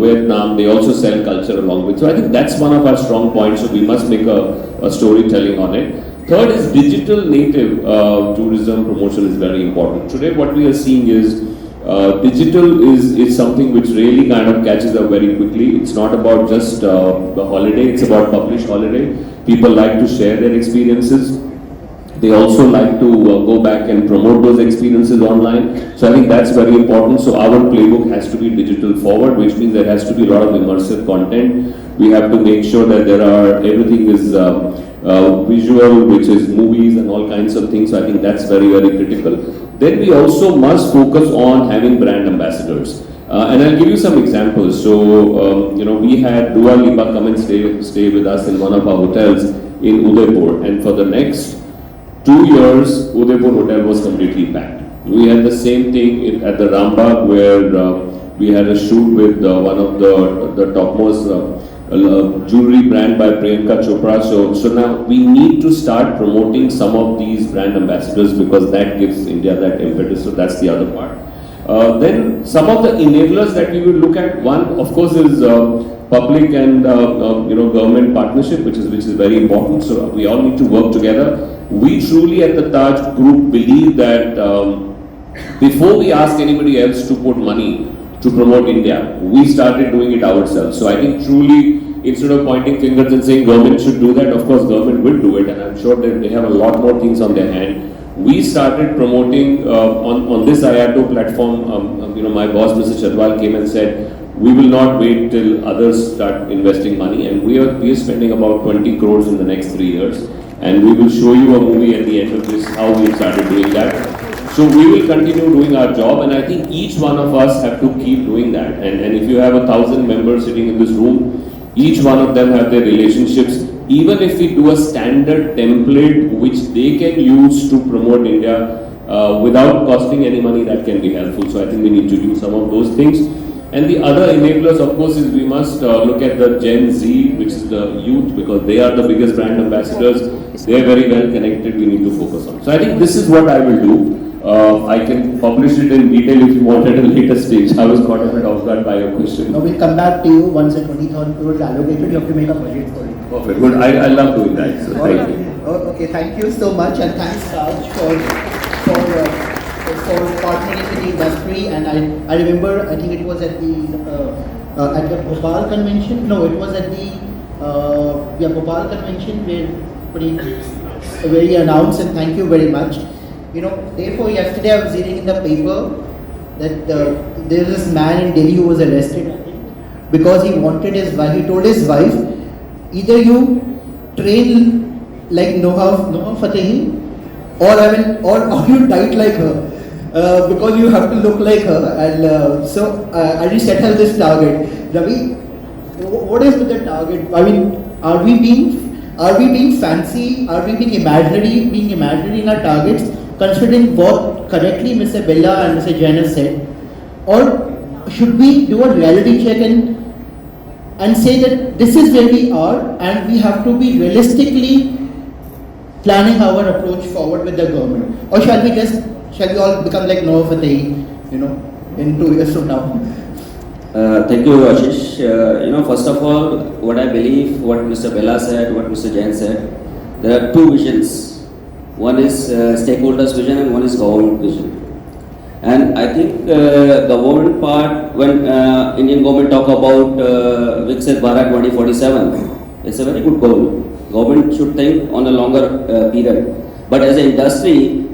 Vietnam, they also sell culture along with. So I think that's one of our strong points. So we must make a storytelling on it. Third is digital native tourism promotion is very important. Today what we are seeing is digital is something which really kind of catches up very quickly. It's not about just the holiday, it's about published holiday. People like to share their experiences. They also like to go back and promote those experiences online. So I think that's very important. So our playbook has to be digital forward, which means there has to be a lot of immersive content. We have to make sure that everything is visual, which is movies and all kinds of things. So I think that's very, very critical. Then we also must focus on having brand ambassadors. And I'll give you some examples. So, we had Dua Lipa come and stay with us in one of our hotels in Udaipur. And for the next 2 years, Udaipur hotel was completely packed. We had the same thing at the Rambagh, where we had a shoot with one of the topmost jewelry brand by Priyanka Chopra. So now we need to start promoting some of these brand ambassadors, because that gives India that impetus. So that's the other part. Then some of the enablers that we will look at. One, of course, is public and government partnership, which is very important. So we all need to work together. We truly at the Taj Group believe that before we ask anybody else to put money to promote India, we started doing it ourselves. So I think truly, instead of pointing fingers and saying government should do that, of course government will do it, and I'm sure that they have a lot more things on their hand. We started promoting on this IATO platform. My boss, Mr. Chadwal, came and said, we will not wait till others start investing money, and we are spending about 20 crores in the next 3 years. And we will show you a movie at the end of this, how we started doing that. So we will continue doing our job, and I think each one of us have to keep doing that. And if you have 1,000 members sitting in this room, each one of them have their relationships. Even if we do a standard template which they can use to promote India without costing any money, that can be helpful. So I think we need to do some of those things. And the other enablers, of course, is we must look at the Gen Z, which is the youth, because they are the biggest brand ambassadors. They are very well connected. We need to focus on. So I think this is what I will do. I can publish it in detail if you want at a later stage. I was caught a bit off guard by your question. Now we'll come back to you once the 20,000 crores allocated. You have to make a budget for it. Perfect. Good. I love doing that. So thank you. Okay, thank you so much, and thanks Raj for partnering with the industry. And I remember, I think it was at the Bhopal convention. No, it was at the Bhopal convention where he announced, and thank you very much. Therefore yesterday I was reading in the paper that there is this man in Delhi who was arrested, I think, because he wanted his wife. He told his wife, either you train like Noha Fatehi, or you diet like her, because you have to look like her. And so I resettled this target. Ravi, what is with the target? I mean, are we being fancy? Are we being imaginary in our targets, considering what correctly Mr. Bella and Mr. Jain have said? Or should we do a reality check and say that this is where we are, and we have to be realistically planning our approach forward with the government? Or shall we all become like Noah Fateh, in 2 years from now? Thank you, Ashish. First of all, what I believe, what Mr. Bella said, what Mr. Jain said, there are two visions. One is stakeholders' vision and one is government vision. And I think government part, when Indian government talk about Viksit Bharat 2047, it's a very good goal. Government should think on a longer period. But as an industry,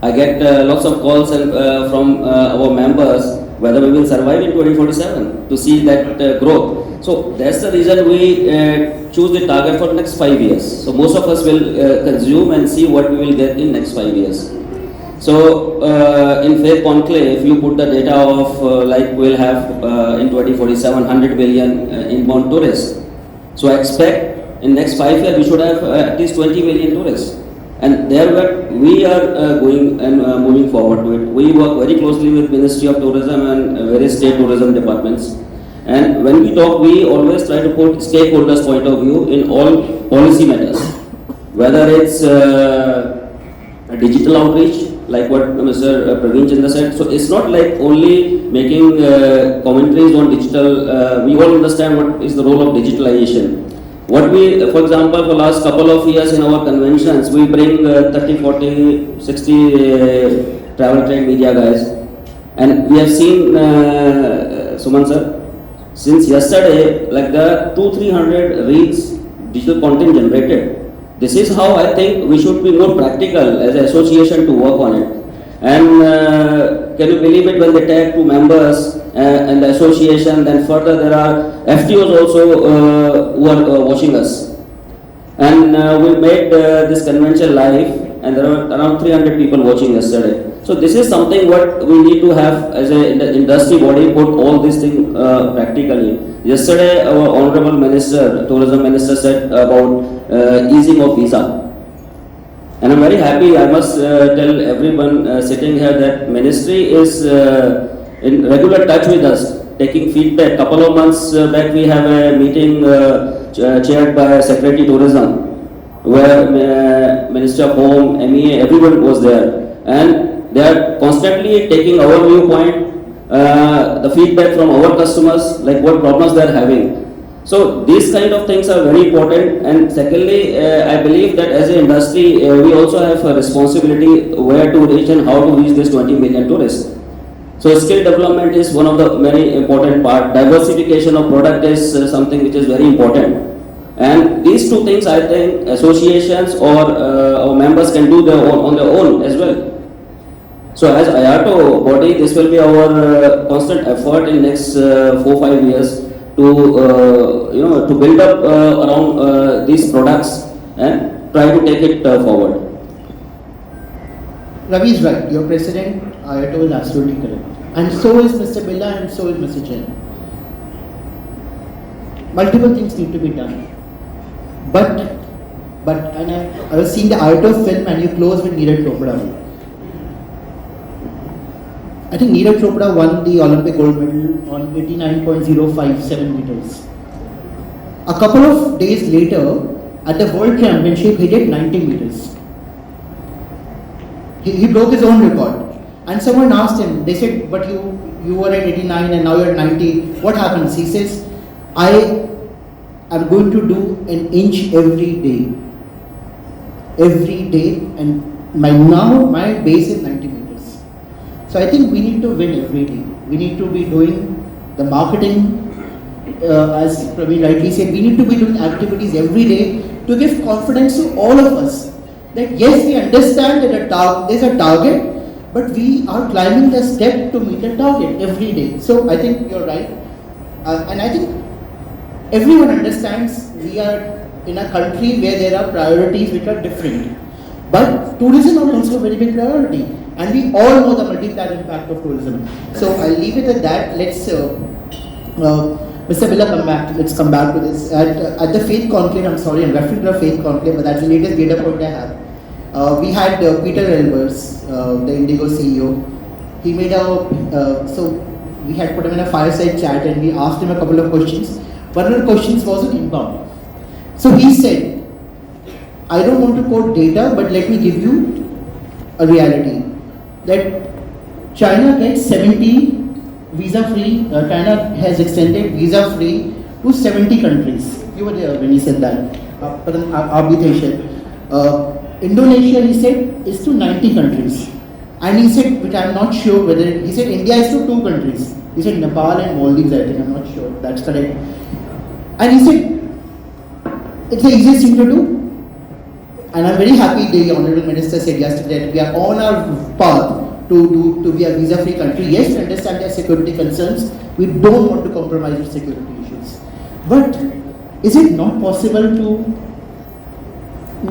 I get lots of calls from our members whether we will survive in 2047 to see that growth. So that's the reason we choose the target for next 5 years. So most of us will consume and see what we will get in next 5 years. So in Faith Conclave, if you put the data of we'll have in 2047 100 billion inbound tourists. So I expect in next 5 years we should have at least 20 million tourists. And there we are going and moving forward to it. We work very closely with Ministry of Tourism and various state tourism departments. And when we talk, we always try to put stakeholders' point of view in all policy matters. Whether it's digital outreach, like what Mr. Praveen Chandra said. So it's not like only making commentaries on digital. We all understand what is the role of digitalization. What we, for example, for last couple of years in our conventions, we bring 30, 40, 60 travel trade media guys, and we have seen Suman sir, since yesterday, like there are 200-300 reels digital content generated. This is how I think we should be more practical as an association to work on it. And can you believe it, when they tag 2 members and the association, then further there are FTOs also who are watching us. And we made this convention live, and there were around 300 people watching yesterday. So this is something what we need to have as an industry body, put all these things practically. Yesterday, our Honorable Minister, Tourism Minister said about easing of visa. And I'm very happy, I must tell everyone sitting here that Ministry is in regular touch with us, taking feedback. Couple of months back we have a meeting chaired by Secretary Tourism, where Minister of Home, MEA, everyone was there. And they are constantly taking our viewpoint, the feedback from our customers, like what problems they are having. So these kind of things are very important. And secondly, I believe that as an industry, we also have a responsibility where to reach and how to reach this 20 million tourists. So skill development is one of the very important part. Diversification of product is something which is very important. And these 2 things, I think associations or our members can do on their own as well. So as IATO body, this will be our constant effort in next 4-5 years to to build up around these products and try to take it forward. Ravi is right. Your president, IATO, is absolutely correct. And so is Mr. Billa and so is Mr. Jain. Multiple things need to be done. But and I was seeing the IATO film and you close with Neeraj Chopra. I think Neeraj Chopra won the Olympic gold medal on 89.057 meters. A couple of days later, at the World Championship, he did 90 meters. He broke his own record. And someone asked him, they said, but you were at 89 and now you're at 90. What happens? He says, I am going to do an inch every day. Every day, and my base is 90 meters. So I think we need to win every day. We need to be doing the marketing, as Praveen rightly said, we need to be doing activities every day to give confidence to all of us that yes, we understand that there's a target, but we are climbing the step to meet the target every day. So I think you're right. And I think everyone understands we are in a country where there are priorities which are different. But tourism is also a very big priority. And we all know the multiplier impact of tourism. So I'll leave it at that. Let's, Mr. Billa, come back. Let's come back to this. At the Faith Conclave, I'm sorry, I'm referring to the Faith Conclave, but that's the latest data point I have. We had Peter Elbers, the Indigo CEO. He made so we had put him in a fireside chat and we asked him a couple of questions. One of the questions was on inbound. So he said, I don't want to quote data, but let me give you a reality. That China gets 70 visa-free, China has extended visa-free to 70 countries. You were there when he said that. Indonesia, he said, is to 90 countries. And he said, which I'm not sure whether, he said India is to 2 countries. He said Nepal and Maldives, I think, I'm not sure, that's correct. And he said, it's the easiest thing to do. And I'm very happy the Honorable Minister said yesterday that we are on our path to be a visa-free country. Yes, we understand their security concerns. We don't want to compromise with security issues. But is it not possible to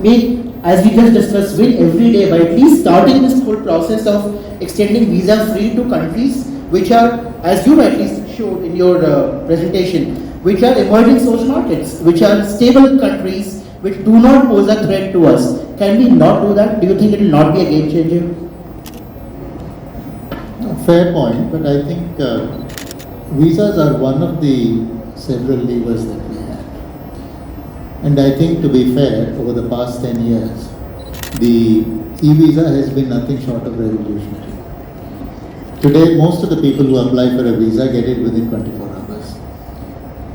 make, as we just discussed, win every day by at least starting this whole process of extending visa-free to countries which are, as you rightly showed in your presentation, which are emerging source markets, which are stable countries, which do not pose a threat to us. Can we not do that? Do you think it will not be a game changer? No, fair point, but I think visas are one of the several levers that we have. And I think, to be fair, over the past 10 years, the e-visa has been nothing short of revolutionary. Today, most of the people who apply for a visa get it within 24 hours.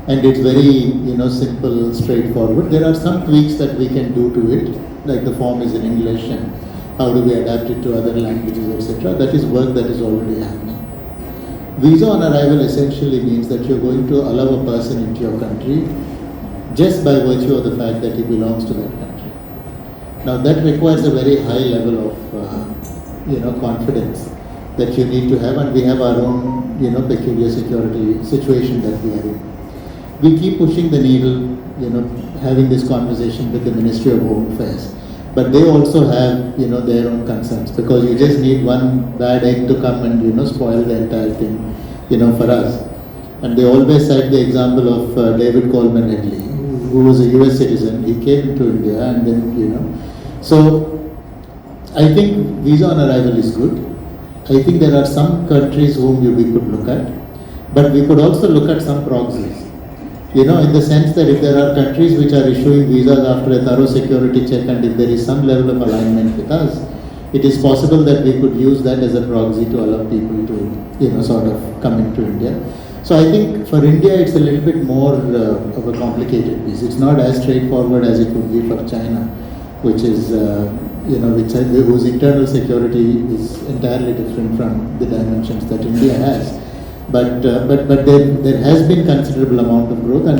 And it's very, simple, straightforward. There are some tweaks that we can do to it, like the form is in English and how do we adapt it to other languages, etc. That is work that is already happening. Visa on arrival essentially means that you're going to allow a person into your country just by virtue of the fact that he belongs to that country. Now that requires a very high level of, confidence that you need to have, and we have our own, peculiar security situation that we are in. We keep pushing the needle, having this conversation with the Ministry of Home Affairs. But they also have, their own concerns, because you just need one bad egg to come and, spoil the entire thing, for us. And they always cite the example of David Coleman Headley, who was a US citizen. He came to India and then, So, I think visa on arrival is good. I think there are some countries whom we could look at, but we could also look at some proxies. In the sense that if there are countries which are issuing visas after a thorough security check, and if there is some level of alignment with us, it is possible that we could use that as a proxy to allow people to, sort of come into India. So I think for India it's a little bit more of a complicated piece. It's not as straightforward as it would be for China, which is, whose internal security is entirely different from the dimensions that India has. But there has been considerable amount of growth, and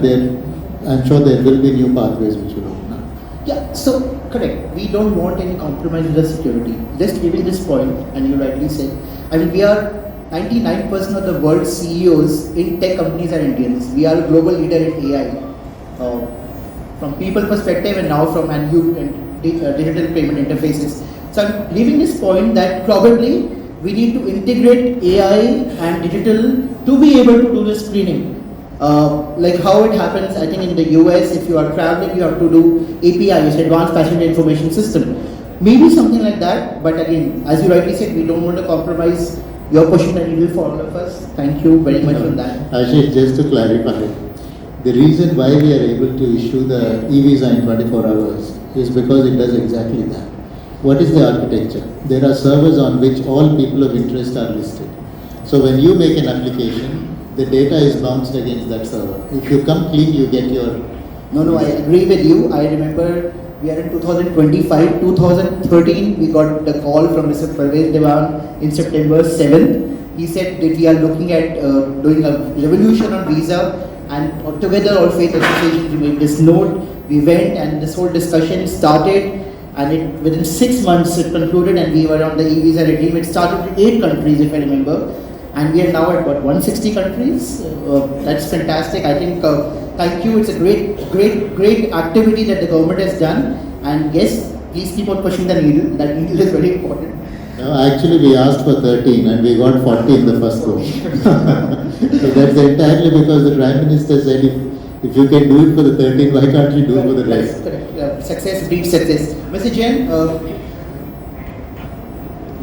I'm sure there will be new pathways which will open up. Yeah, so correct. We don't want any compromise with the security. Just giving this point, and you rightly said, we are 99% of the world's CEOs in tech companies are Indians. We are a global leader in AI. From people perspective and now from digital payment interfaces. So I'm leaving this point that probably we need to integrate AI and digital to be able to do the screening. Like how it happens, I think in the US, if you are traveling, you have to do API, which is Advanced Passenger Information System. Maybe something like that, but again, as you rightly said, we don't want to compromise your pushing the needle for all of us. Thank you very much for that. Ashish, just to clarify, the reason why we are able to issue the e-visa in 24 hours is because it does exactly that. What is the architecture? There are servers on which all people of interest are listed. So when you make an application, the data is bounced against that server. If you come clean, you get your... No, I agree with you. I remember we are in 2025, 2013, we got the call from Mr. Parvez Dewan in September 7th. He said that we are looking at doing a revolution on visa, and together all faith associations made this note. We went and this whole discussion started, and within 6 months it concluded, and we were on the e-visa regime. It started with 8 countries, if I remember, and we are now at 160 countries. That's fantastic. I think thank you. It's a great activity that the government has done, and yes, please keep on pushing the needle. That needle is very important. Actually, we asked for 13 and we got 40 in the first go. So that's entirely because the Prime Minister said, if you can do it for the 13, why can't you do it for the rest? Correct. Success breeds success. Mr. Jain,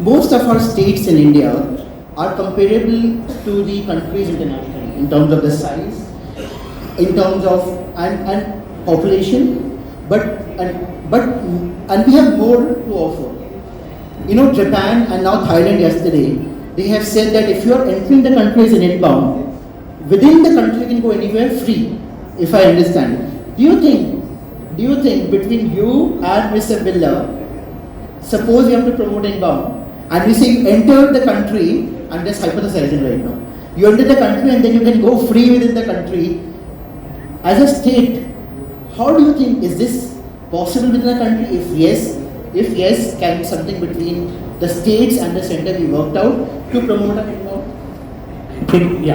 most of our states in India are comparable to the countries internationally in terms of the size, in terms of and population, but we have more to offer. Japan and now Thailand yesterday, they have said that if you are entering the country as an inbound, within the country you can go anywhere free, if I understand. Do you think between you and Mr. Billa, suppose you have to promote inbound, and we say you enter the country, I'm just hypothesizing right now, you enter the country and then you can go free within the country, as a state, how do you think, is this possible within the country? If yes, can something between the states and the center be worked out to promote an inbound? I think,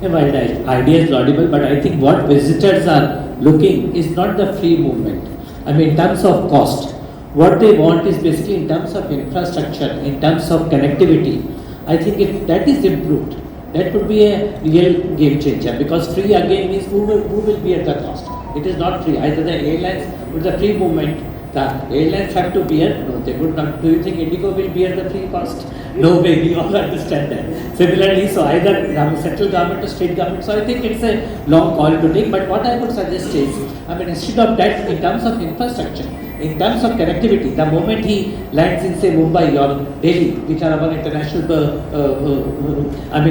well, the idea is laudable, but I think what visitors are looking is not the free movement. In terms of cost, what they want is basically in terms of infrastructure, in terms of connectivity. I think if that is improved, that would be a real game changer, because free again means who will be at the cost. It is not free. Either the airlines with the free movement, the airlines have to bear. No, they would not. Do you think Indigo will bear the free cost? No way, we all understand that. Similarly, so either central government or state government. So I think it's a long call to take. But what I would suggest is, instead of that, in terms of infrastructure, In terms of connectivity, the moment he lands in say Mumbai or Delhi, which are our international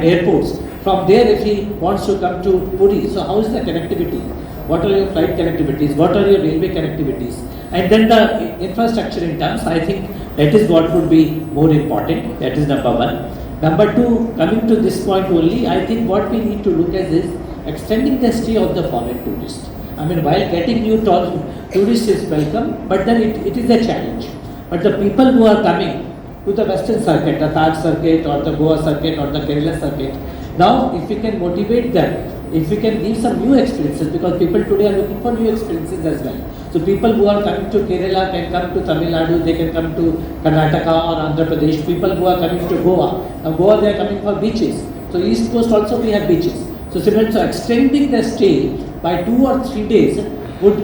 airports, from there if he wants to come to Puri, so how is the connectivity? What are your flight connectivities? What are your railway connectivities? And then the infrastructure in terms, I think that is what would be more important. That is number one. Number two, coming to this point only, I think what we need to look at is extending the stay of the foreign tourist. I mean, while getting new tourists is welcome, but then it is a challenge. But the people who are coming to the Western circuit, the Taj circuit or the Goa circuit or the Kerala circuit, now if we can motivate them, if we can give some new experiences, because people today are looking for new experiences as well. So people who are coming to Kerala can come to Tamil Nadu, they can come to Karnataka or Andhra Pradesh. People who are coming to Goa, now Goa they are coming for beaches. So East Coast also we have beaches. So similarly, so extending the stay by 2 or 3 days would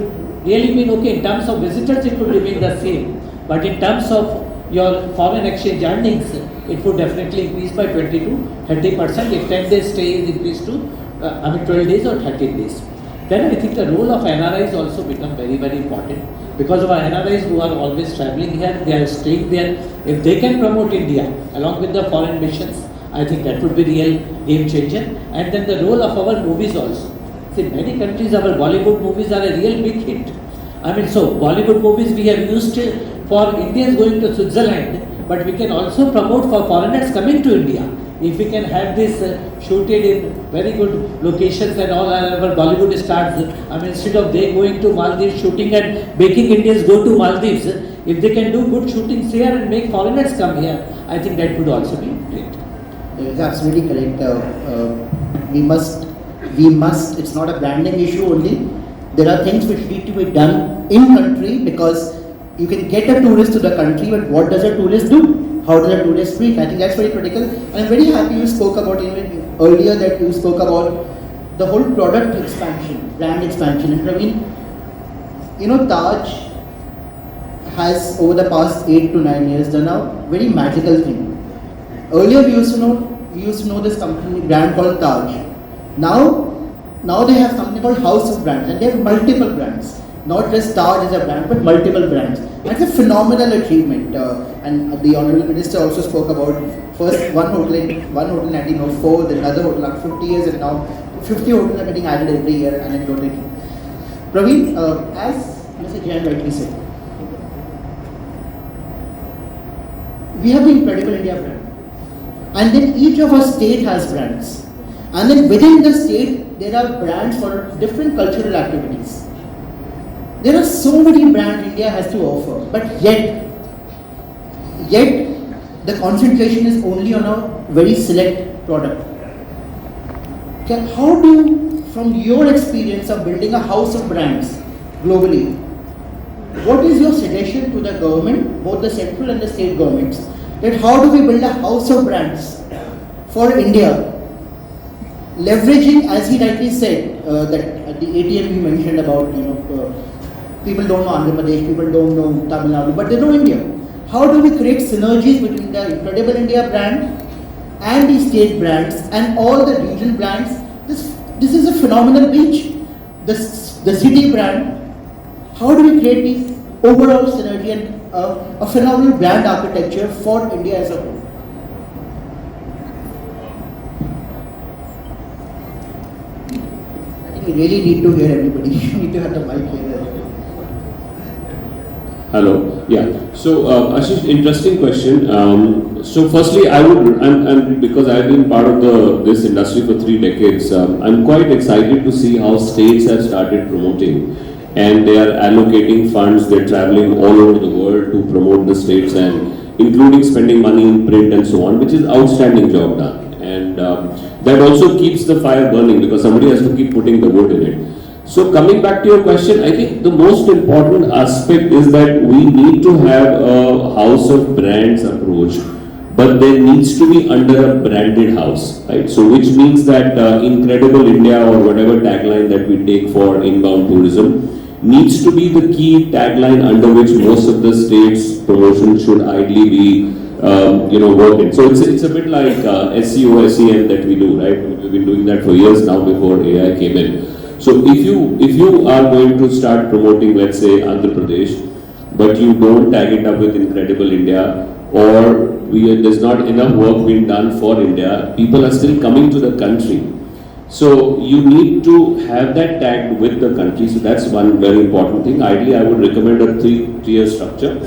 really mean, okay, in terms of visitors it would remain the same. But in terms of your foreign exchange earnings, it would definitely increase by 20 to 30% if 10 days stay is increased to 12 days or 13 days. Then I think the role of NRIs also become very, very important, because of our NRIs who are always traveling here, they are staying there. If they can promote India along with the foreign missions, I think that would be real game changer. And then the role of our movies also. See, many countries, our Bollywood movies are a real big hit. I mean, so Bollywood movies we have used for Indians going to Switzerland, but we can also promote for foreigners coming to India. If we can have this shooted in very good locations and all our Bollywood stars, I mean, instead of they going to Maldives shooting and making Indians go to Maldives, if they can do good shootings here and make foreigners come here, I think that would also be great. It's absolutely correct. We must, it's not a branding issue only. There are things which need to be done in country, because you can get a tourist to the country, but what does a tourist do? How does a tourist speak? I think that's very critical. And I'm very happy you spoke about, even earlier, that you spoke about the whole product expansion, brand expansion. And Praveen, Taj has over the past 8 to 9 years done a very magical thing. Earlier we used to know this company brand called Taj. Now they have something called House of Brands, and they have multiple brands. Not just Taj as a brand, but multiple brands. That's a phenomenal achievement. And the Honorable Minister also spoke about first one hotel in 1904, then another hotel after 50 years, and now 50 hotels are getting added every year anecdotally. Praveen, as Mr. Jain rightly said, we have the Incredible India brand. And then each of our state has brands. And then within the state, there are brands for different cultural activities. There are so many brands India has to offer, but yet the concentration is only on a very select product. Okay, how do you, from your experience of building a house of brands globally, what is your suggestion to the government, both the central and the state governments, that how do we build a house of brands for India, leveraging, as he rightly said, that at the ATM he mentioned about, people don't know Andhra Pradesh, people don't know Tamil Nadu, but they know India. How do we create synergies between the Incredible India brand and the state brands and all the regional brands? This is a phenomenal beach. The city brand. How do we create this overall synergy and a phenomenal brand architecture for India as a whole? I think we really need to hear everybody. We need to have the mic here. Hello. Yeah. So, Ashish, interesting question. So, firstly, I'm because I've been part of this industry for 3 decades. I'm quite excited to see how states have started promoting, and they are allocating funds. They're traveling all over the world to promote the states, and including spending money in print and so on, which is outstanding job done. And that also keeps the fire burning, because somebody has to keep putting the wood in it. So coming back to your question, I think the most important aspect is that we need to have a house of brands approach, but there needs to be under a branded house, right? So which means that Incredible India or whatever tagline that we take for inbound tourism needs to be the key tagline under which most of the states' promotion should ideally be working. So it's a bit like SEO, SEM that we do, right? We've been doing that for years now before AI came in. So if you are going to start promoting, let's say, Andhra Pradesh, but you don't tag it up with Incredible India, or there's not enough work being done for India, people are still coming to the country. So you need to have that tagged with the country. So that's one very important thing. Ideally, I would recommend a three-tier structure.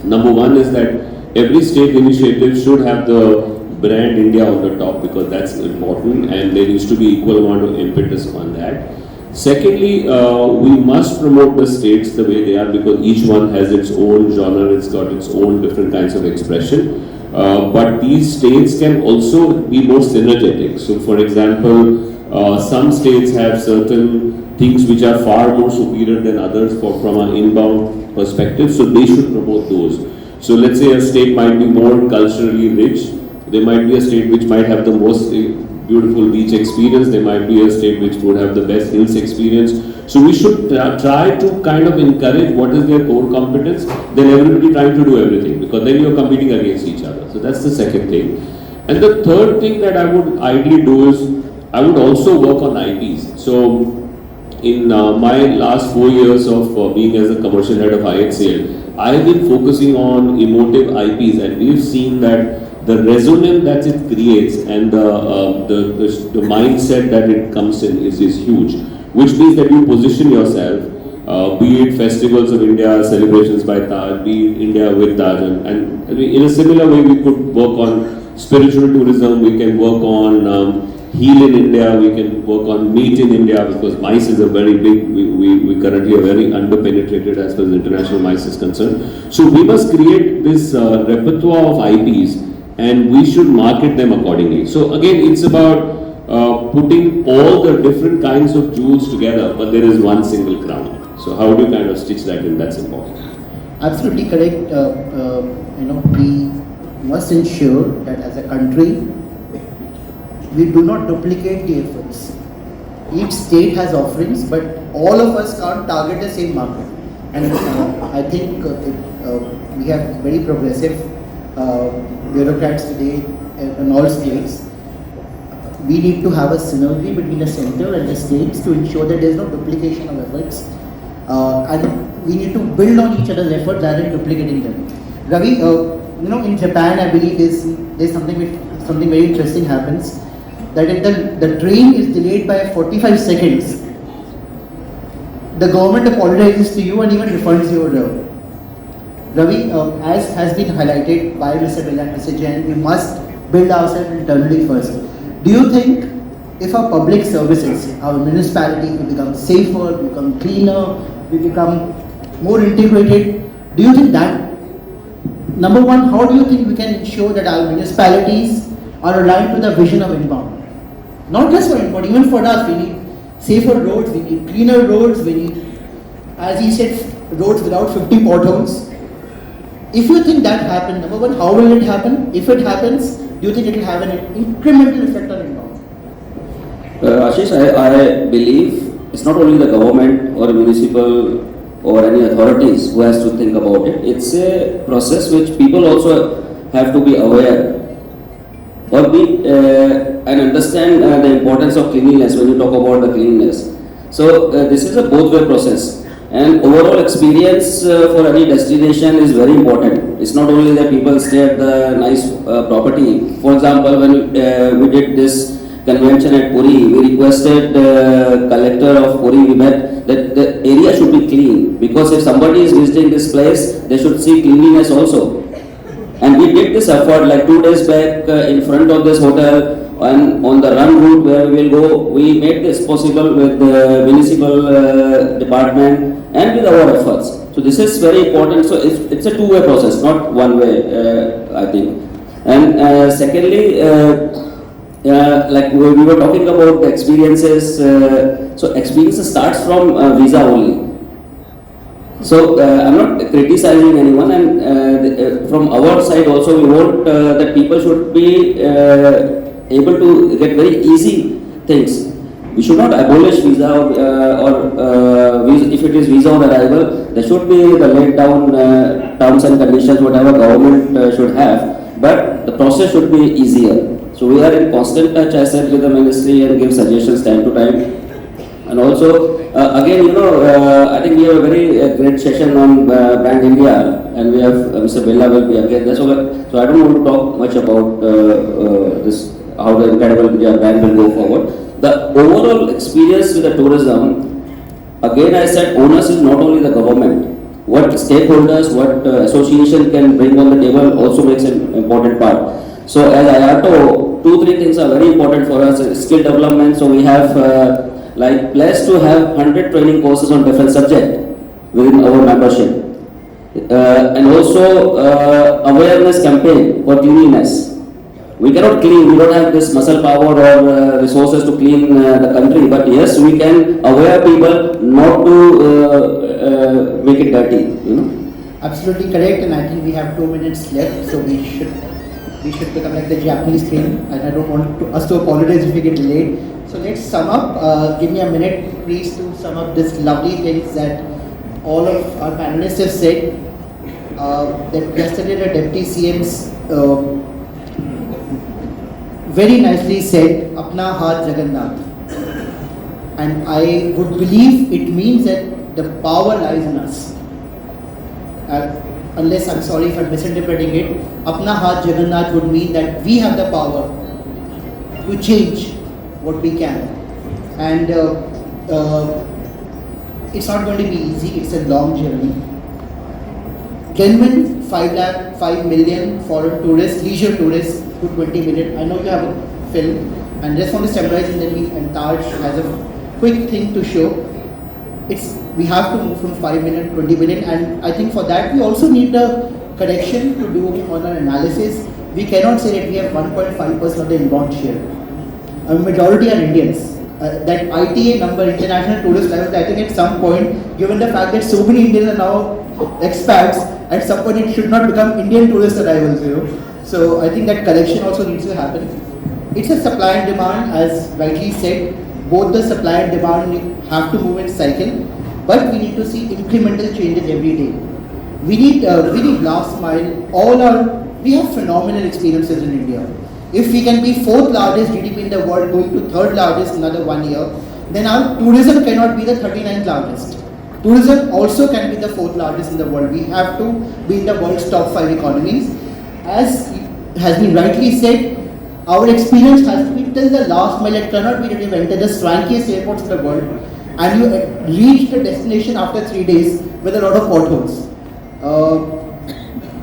Number one is that every state initiative should have the brand India on the top, because that's important, and there needs to be equal amount of impetus on that. Secondly, we must promote the states the way they are, because each one has its own genre, it's got its own different kinds of expression. But these states can also be more synergetic. So for example, some states have certain things which are far more superior than others from an inbound perspective, so they should promote those. So let's say a state might be more culturally rich, there might be a state which might have the most beautiful beach experience, there might be a state which would have the best hills experience. So we should try to kind of encourage what is their core competence, then everybody trying to do everything, because then you're competing against each other. So that's the second thing. And the third thing that I would ideally do is, I would also work on IPs. So in my last 4 years of being as a commercial head of IHCL, I've been focusing on emotive IPs, and we've seen that the resonance that it creates and the mindset that it comes in is huge, which means that you position yourself, be it festivals of India, celebrations by Taj, be it India with Taj, and in a similar way we could work on spiritual tourism, we can work on heal in India, we can work on meat in India, because MICE is a very big, we currently are very under-penetrated as far as international MICE is concerned. So we must create this repertoire of IPs, and we should market them accordingly. So again, it's about putting all the different kinds of jewels together, but there is one single crown. So how do you kind of stitch that in? That's important. Absolutely correct. We must ensure that as a country, we do not duplicate the efforts. Each state has offerings, but all of us can't target the same market. And I think we have very progressive bureaucrats today in all states. We need to have a synergy between the center and the states to ensure that there is no duplication of efforts. And we need to build on each other's efforts rather than duplicating them. Ravi, in Japan, I believe there's something very interesting happens. That if the train is delayed by 45 seconds, the government apologizes to you and even refunds your Ravi, as has been highlighted by Mr. Billa and Mr. Jain, we must build ourselves internally first. Do you think if our public services, our municipalities will become safer, become cleaner, we become more integrated, do you think that, number one, how do you think we can ensure that our municipalities are aligned to the vision of inbound? Not just for inbound, even for us, we need safer roads, we need cleaner roads, we need, as he said, roads without 50 potholes. If you think that happen, number one, how will it happen? If it happens, do you think it will have an incremental effect on inbound? Ashish, I believe it's not only the government or municipal or any authorities who has to think about it. It's a process which people also have to be aware or be and understand the importance of cleanliness when you talk about the cleanliness. So this is a both-way process, and overall experience for any destination is very important. It's not only that people stay at the nice property. For example, when we did this convention at Puri, we requested collector of Puri, we met that the area should be clean, because if somebody is visiting this place, they should see cleanliness also. And we did this effort like 2 days back in front of this hotel, and on the run route where we will go, we made this possible with the municipal department and with our efforts. So this is very important. So it's a two-way process, not one way, I think. And secondly, like we were talking about the experiences, so experiences starts from visa only. So I'm not criticizing anyone, and from our side also we want that people should be able to get very easy things. We should not abolish visa or if it is visa on arrival, there should be the laid down terms and conditions whatever government should have, but the process should be easier. So we are in constant touch, I said, with the ministry and give suggestions time to time. And also, again, I think we have a very great session on Brand India, and we have Mr. Bella will be again there. So I don't want to talk much about this, how the incredible India brand will go forward. The overall experience with the tourism, again I said, onus is not only the government. What stakeholders, what association can bring on the table also makes an important part. So as IATO, 2-3 things are very important for us. Skill development. So we have blessed to have 100 training courses on different subjects within our membership. And also awareness campaign for cleanliness. We cannot clean, we don't have this muscle power or resources to clean the country, but yes, we can aware people not to make it dirty, Absolutely correct, and I think we have 2 minutes left, so we should become like the Japanese train, and I don't want us to apologize if we get delayed. So let's sum up. Give me a minute, please, to sum up this lovely things that all of our panelists have said. That yesterday the Deputy CM's very nicely said, "Apna Haath Jagannath," and I would believe it means that the power lies in us. Unless, I'm sorry if I'm misinterpreting it, Apna Haath Jagannath would mean that we have the power to change what we can. And it's not going to be easy, it's a long journey. Genuine 5 million foreign tourists, leisure tourists to 20 million. I know you have a film, and just want to summarize, and then and Taj has a quick thing to show. We have to move from 5 million to 20 million, and I think for that we also need a correction to do on our analysis. We cannot say that we have 1.5% of the inbound share. A majority are Indians. That ITA number, international tourist levels, I think at some point, given the fact that so many Indians are now expats, at some point it should not become Indian tourist arrivals, So I think that correction also needs to happen. It's a supply and demand, as rightly said. Both the supply and demand have to move in cycle, but we need to see incremental changes every day. We need last mile. We have phenomenal experiences in India. If we can be 4th largest GDP in the world, going to 3rd largest another 1 year, then our tourism cannot be the 39th largest. Tourism also can be the 4th largest in the world. We have to be in the world's top 5 economies. As has been rightly said, our experience has to be till the last mile. It cannot be that you enter the swankiest airports in the world and you reach the destination after 3 days with a lot of potholes.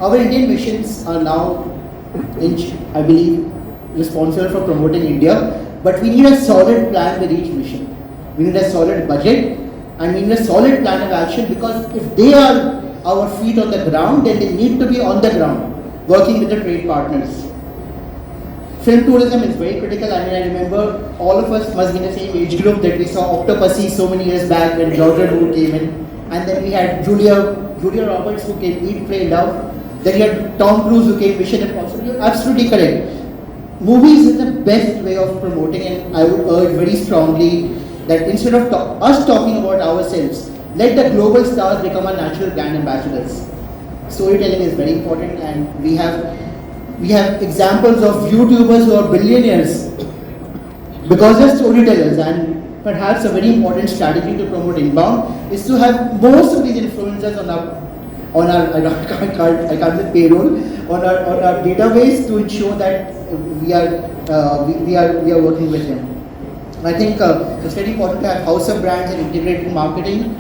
Our Indian missions are now, I believe, responsible for promoting India, but we need a solid plan with each mission. We need a solid budget, and we need a solid plan of action, because if they are our feet on the ground, then they need to be on the ground, working with the trade partners. Film tourism is very critical. I remember all of us must be in the same age group that we saw Octopussy so many years back when Roger Moore came in, and then we had Julia Roberts who came Eat, Pray, Love. Then you had Tom Cruise who came Mission Impossible. You're absolutely correct. Movies is the best way of promoting, and I would urge very strongly that instead of us talking about ourselves, let the global stars become our natural brand ambassadors. Storytelling is very important, and we have examples of YouTubers who are billionaires because they're storytellers. And perhaps a very important strategy to promote inbound is to have most of these influencers on our I can't say payroll, on our database, to ensure that we are working with them. I think it's very important to have house of brands and integrated marketing.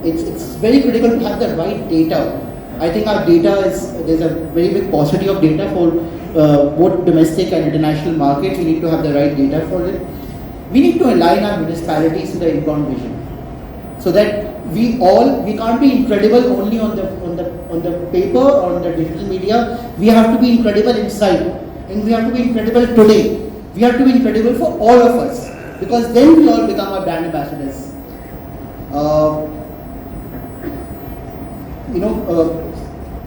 It's very critical to have the right data. I think our data there's a very big paucity of data for both domestic and international markets. We need to have the right data for it. We need to align our municipalities to the inbound vision, so that we can't be incredible only on the paper or on the digital media. We have to be incredible inside, and we have to be incredible today. We have to be incredible for all of us, because then we all become our brand ambassadors.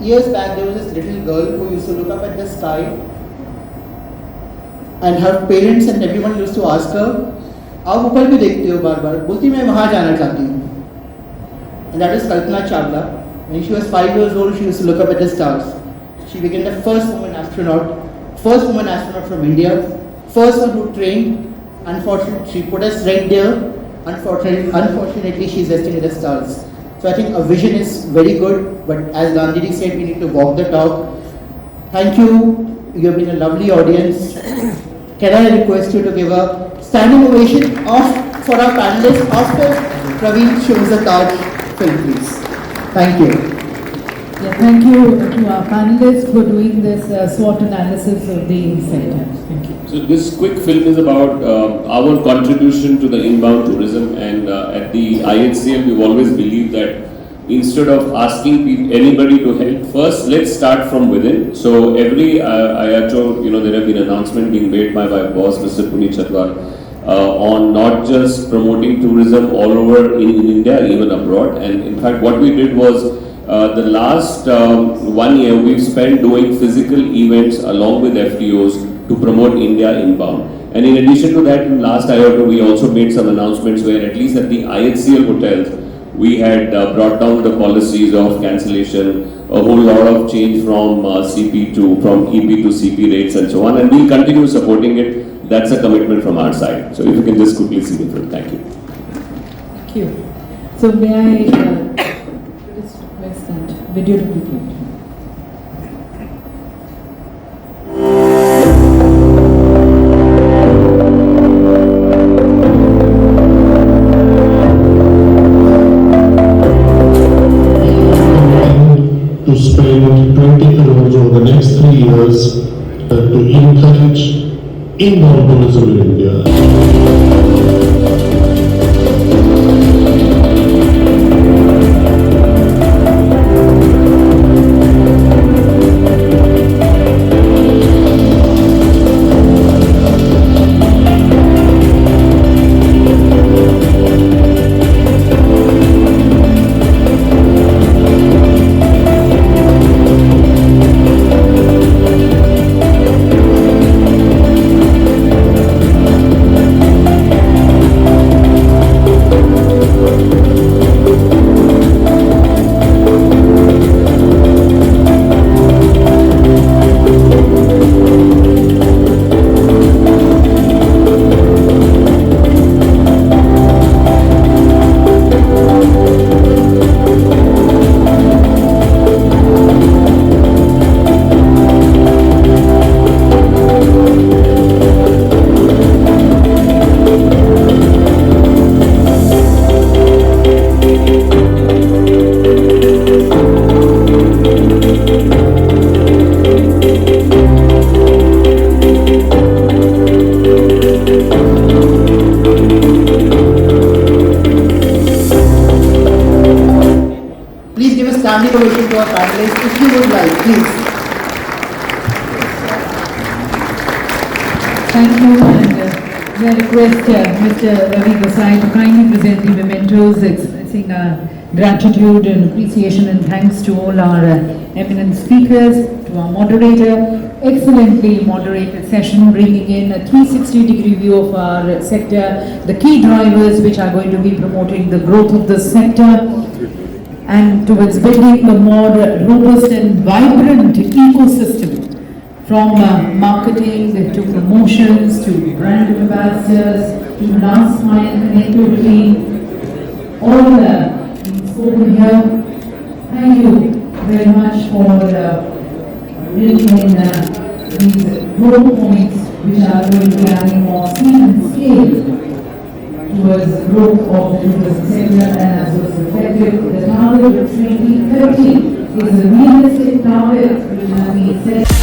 Years back there was this little girl who used to look up at the sky, and her parents and everyone used to ask her, "आप ऊपर क्यों देखते हो बार-बार?" बोलती मैं वहाँ जाना चाहती हूँ. And that is Kalpana Chawla. When she was 5 years old, she used to look up at the stars. She became the first woman astronaut from India, first one who trained. Unfortunately, she put us right there Unfortunately, she's resting in the stalls. So I think a vision is very good, but as Gandhiji said, we need to walk the talk. Thank you. You have been a lovely audience. Can I request you to give a standing ovation for our panelists after Praveen shows the Taj film, please. Thank you. Yeah, thank you to our panelists for doing this SWOT analysis of the sector. Thank you. So this quick film is about our contribution to the inbound tourism, and at the IHCL we've always believed that instead of asking anybody to help, first let's start from within. So every IATO, there have been announcements being made by my boss, Mr. Puri on not just promoting tourism all over in India, even abroad. And in fact, what we did was the last 1 year we've spent doing physical events along with FTOs to promote India inbound. And in addition to that, in last IATO we also made some announcements where at least at the IHCL hotels we had brought down the policies of cancellation, a whole lot of change from EP to CP rates and so on, and we'll continue supporting it. That's a commitment from our side. So if you can just quickly see the film. Thank you. Thank you. So may I request that video to be played? To spend 20 crores over the next 3 years to encourage inbound tourism in India. Standing ovation to our panelists, if you would like, please. Thank you, and may I request Mr. Ravi Gosai to kindly present the mementos, expressing our gratitude and appreciation and thanks to all our eminent speakers, to our moderator, excellently moderated session, bringing in a 360-degree view of our sector, the key drivers which are going to be promoting the growth of the sector, and towards building a more robust and vibrant ecosystem, from marketing to promotions to brand ambassadors to last mile connectivity, all being spoken here. Thank you very much for bringing in these growth points which are going to be adding more speed and scale towards the growth of the tourism sector, and as was reflected, the target of 2030 is a realistic target which has been set.